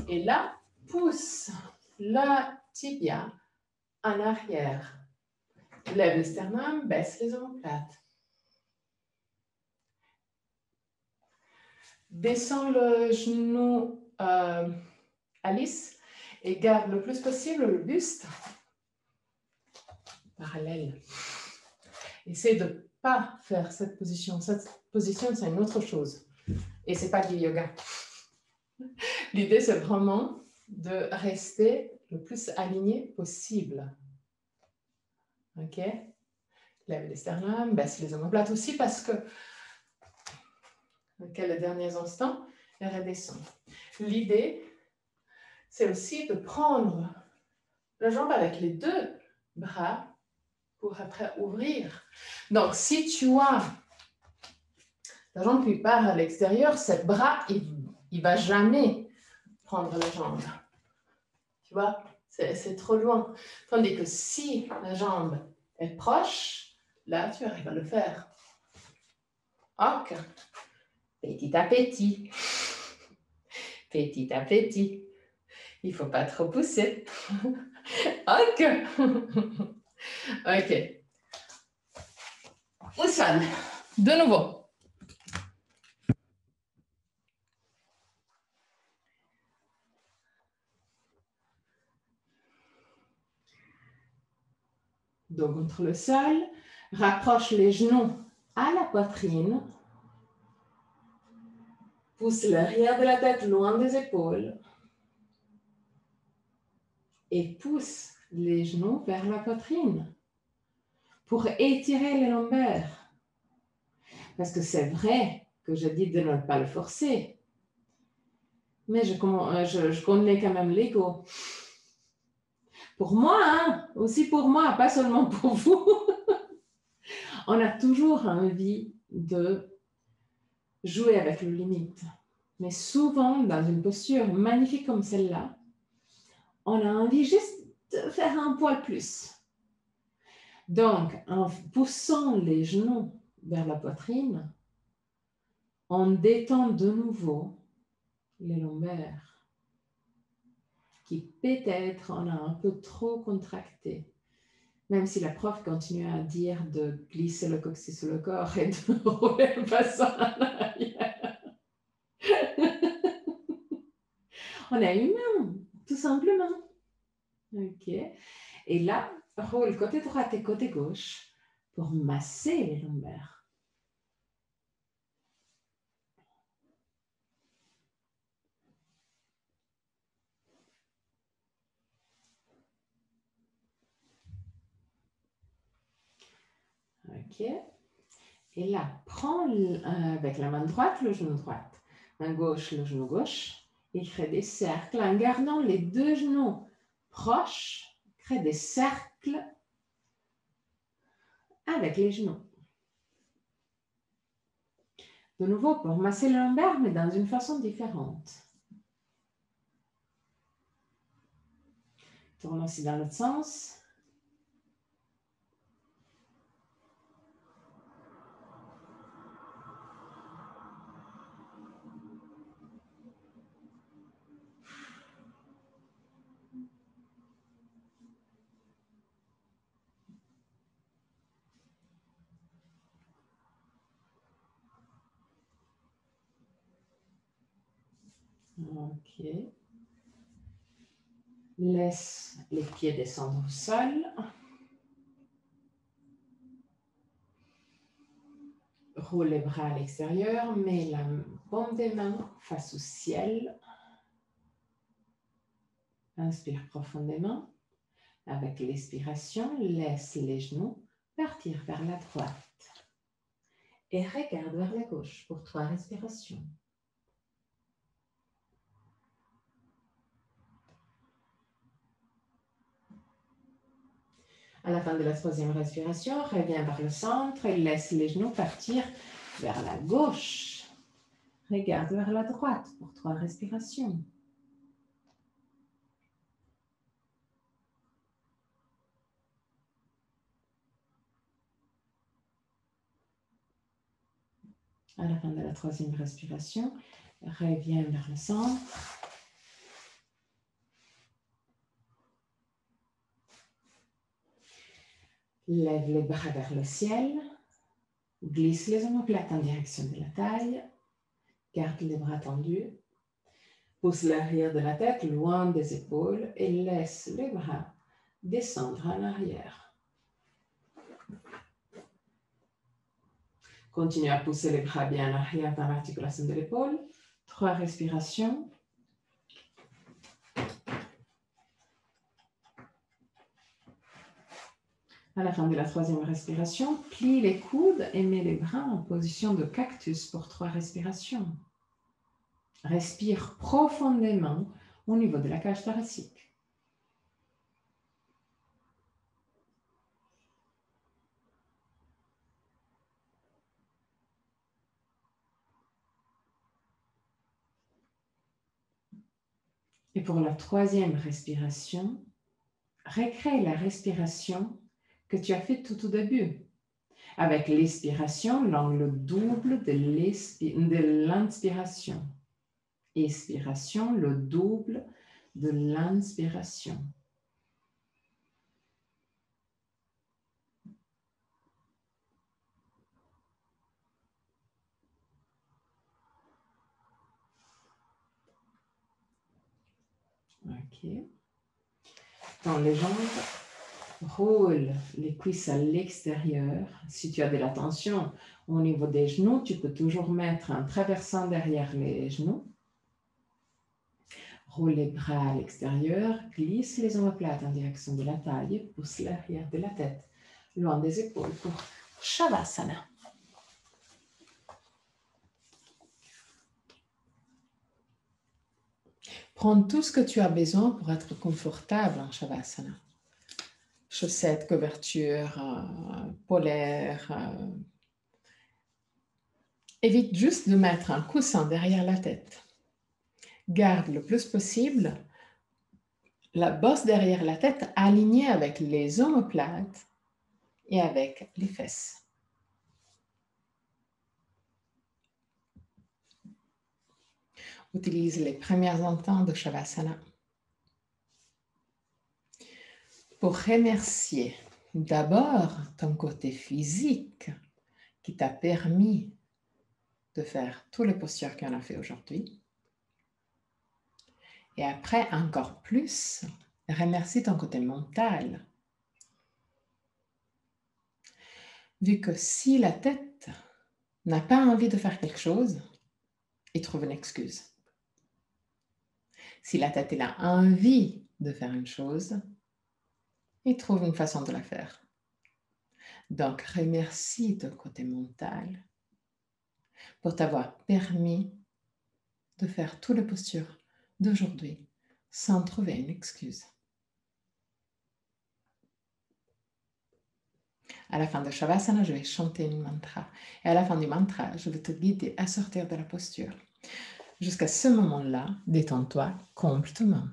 [SPEAKER 1] Et là, pousse la tibia en arrière. Lève le sternum, baisse les omoplates. Descends le genou à lisse et garde le plus possible le buste parallèle. Essaie de ne pas faire cette position. Cette position, c'est une autre chose. Et ce n'est pas du yoga. L'idée, c'est vraiment de rester le plus aligné possible. OK? Lève les sternums, baisse les omoplates aussi parce que les derniers instants, et redescend. L'idée, c'est aussi de prendre la jambe avec les deux bras pour après ouvrir. Donc, si tu as la jambe qui part à l'extérieur, ce bras, il ne va jamais prendre la jambe. Tu vois, c'est trop loin. Tandis que si la jambe est proche, là, tu arrives à le faire. Ok. Petit à petit. Petit à petit. Il ne faut pas trop pousser. Ok. Ok. Ussan. De nouveau. Donc, contre le sol, rapproche les genoux à la poitrine. Pousse l'arrière de la tête loin des épaules. Et pousse les genoux vers la poitrine pour étirer les lombaires. Parce que c'est vrai que je dis de ne pas le forcer. Mais je connais quand même l'ego. Pour moi, hein, aussi pour moi, pas seulement pour vous. On a toujours envie de jouer avec les limites. Mais souvent, dans une posture magnifique comme celle-là, on a envie juste de faire un poil plus. Donc, en poussant les genoux vers la poitrine, on détend de nouveau les lombaires, qui peut-être on a un peu trop contracté. Même si la prof continue à dire de glisser le coccyx sur le corps et de rouler le bassin en arrière. On est humain, tout simplement. OK. Et là, roule côté droit et côté gauche pour masser les lombaires. OK. Et là, prends avec la main droite le genou droit.
[SPEAKER 2] main gauche, le genou gauche, et crée des cercles en gardant les deux genoux proches, crée des cercles avec les genoux. De nouveau, pour masser le lombaire, mais dans une façon différente. Tourne aussi dans l'autre sens. Ok. Laisse les pieds descendre au sol. Roule les bras à l'extérieur, mets la paume des mains face au ciel. Inspire profondément. Avec l'expiration, laisse les genoux partir vers la droite. Et regarde vers la gauche pour 3 respirations. À la fin de la 3e respiration, reviens vers le centre et laisse les genoux partir vers la gauche. Regarde vers la droite pour 3 respirations. À la fin de la 3e respiration, reviens vers le centre. Lève les bras vers le ciel. Glisse les omoplates en direction de la taille. Garde les bras tendus. Pousse l'arrière de la tête loin des épaules et laisse les bras descendre en arrière. Continue à pousser les bras bien en arrière dans l'articulation de l'épaule. 3 respirations. À la fin de la 3e respiration, plie les coudes et mets les bras en position de cactus pour 3 respirations. Respire profondément au niveau de la cage thoracique. Et pour la 3e respiration, recrée la respiration que tu as fait tout au début. Avec l'expiration, l'angle double de l'inspiration. Expiration, le double de l'inspiration. Ok. Dans les jambes, roule les cuisses à l'extérieur. Si tu as de la tension au niveau des genoux, tu peux toujours mettre un traversant derrière les genoux. Roule les bras à l'extérieur, glisse les omoplates en direction de la taille et pousse l'arrière de la tête loin des épaules pour Shavasana. Prends tout ce que tu as besoin pour être confortable en Shavasana. Chaussettes, couvertures, polaires. Évite juste de mettre un coussin derrière la tête. Garde le plus possible la bosse derrière la tête alignée avec les omoplates et avec les fesses. Utilise les premiers instants de Shavasana pour remercier d'abord ton côté physique qui t'a permis de faire toutes les postures qu'on a fait aujourd'hui. Et après, encore plus, remercie ton côté mental. Vu que si la tête n'a pas envie de faire quelque chose, il trouve une excuse. Si la tête a envie de faire une chose, il trouve une façon de la faire. Donc, remercie ton côté mental pour t'avoir permis
[SPEAKER 1] de faire toutes les postures d'aujourd'hui sans trouver une excuse. À la fin de Shavasana, je vais chanter une mantra. Et à la fin du mantra, je vais te guider à sortir de la posture. Jusqu'à ce moment-là, détends-toi complètement.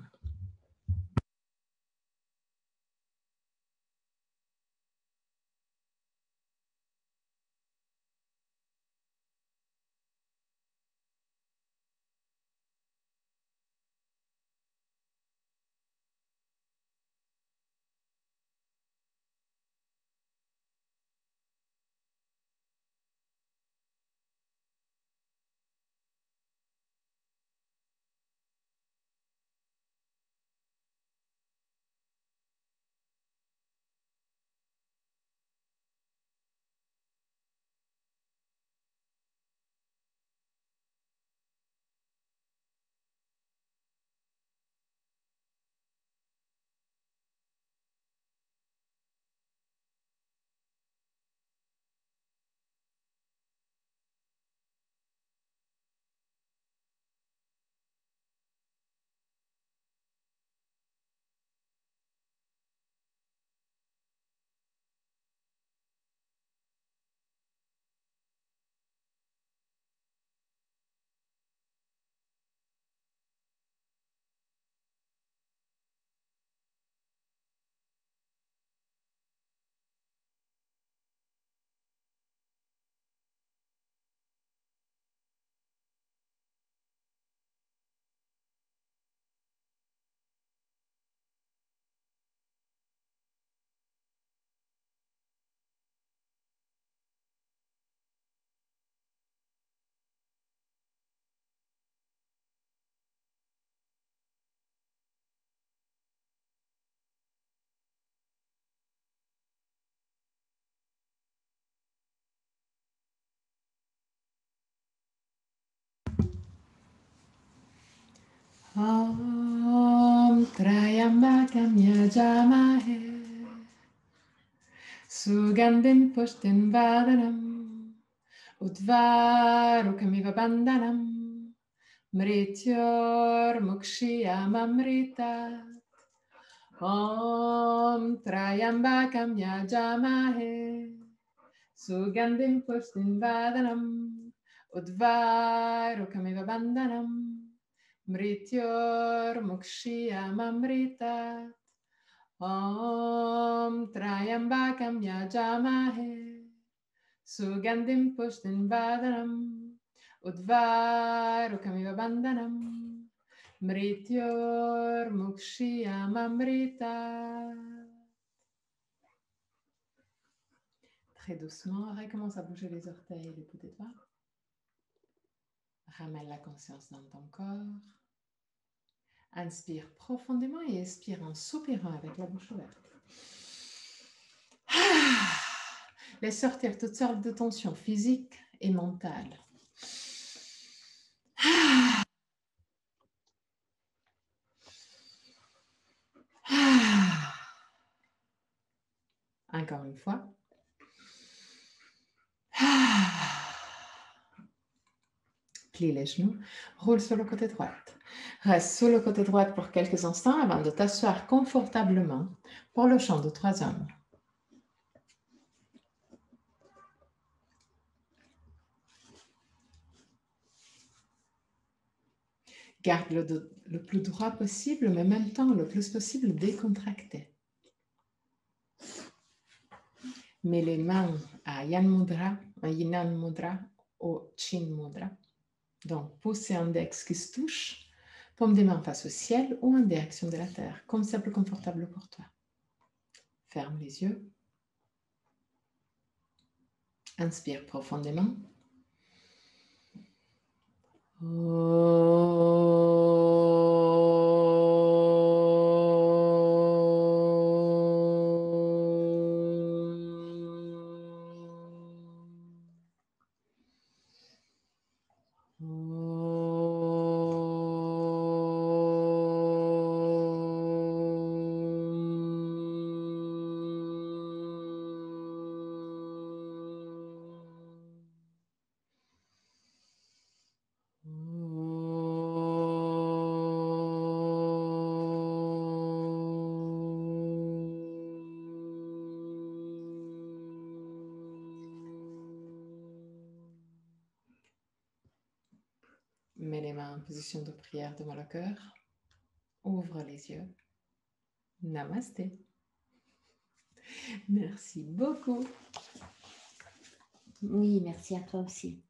[SPEAKER 1] Om Trayambakam Yajamahe Sugandhim Pushtin Vadanam Udvarukamiva Bandhanam Mrityor Mukshiyamamrita Om Trayambakam Yajamahe Sugandhim Pushtin Vadanam Udvarukamiva Bandhanam Mrityor Mukshiyamamrita Om Trayambakam Yajamahe Sugandhim Pushtin Vadanam Udvarukamiva Bandhanam Mrityor Mukshiyamamrita. Très doucement, recommence à bouger les orteils et les bouts des doigts. Ramène la conscience dans ton corps. Inspire profondément et expire en soupirant avec la bouche ouverte. Laisse sortir toutes sortes de tensions physiques et mentales. Encore une fois. Plie les genoux, roule sur le côté droit. Reste sur le côté droit pour quelques instants avant de t'asseoir confortablement pour le chant de 3 hommes. Garde le dos le plus droit possible, mais en même temps le plus possible décontracté. Mets les mains à Yan Mudra, à Yinan Mudra ou Chin Mudra. Donc, pouce et index qui se touchent, paume des mains face au ciel ou en direction de la terre, comme c'est plus confortable pour toi. Ferme les yeux. Inspire profondément. Mets les mains en position de prière devant le cœur. Ouvre les yeux. Namasté. Merci beaucoup.
[SPEAKER 3] Oui, merci à toi aussi.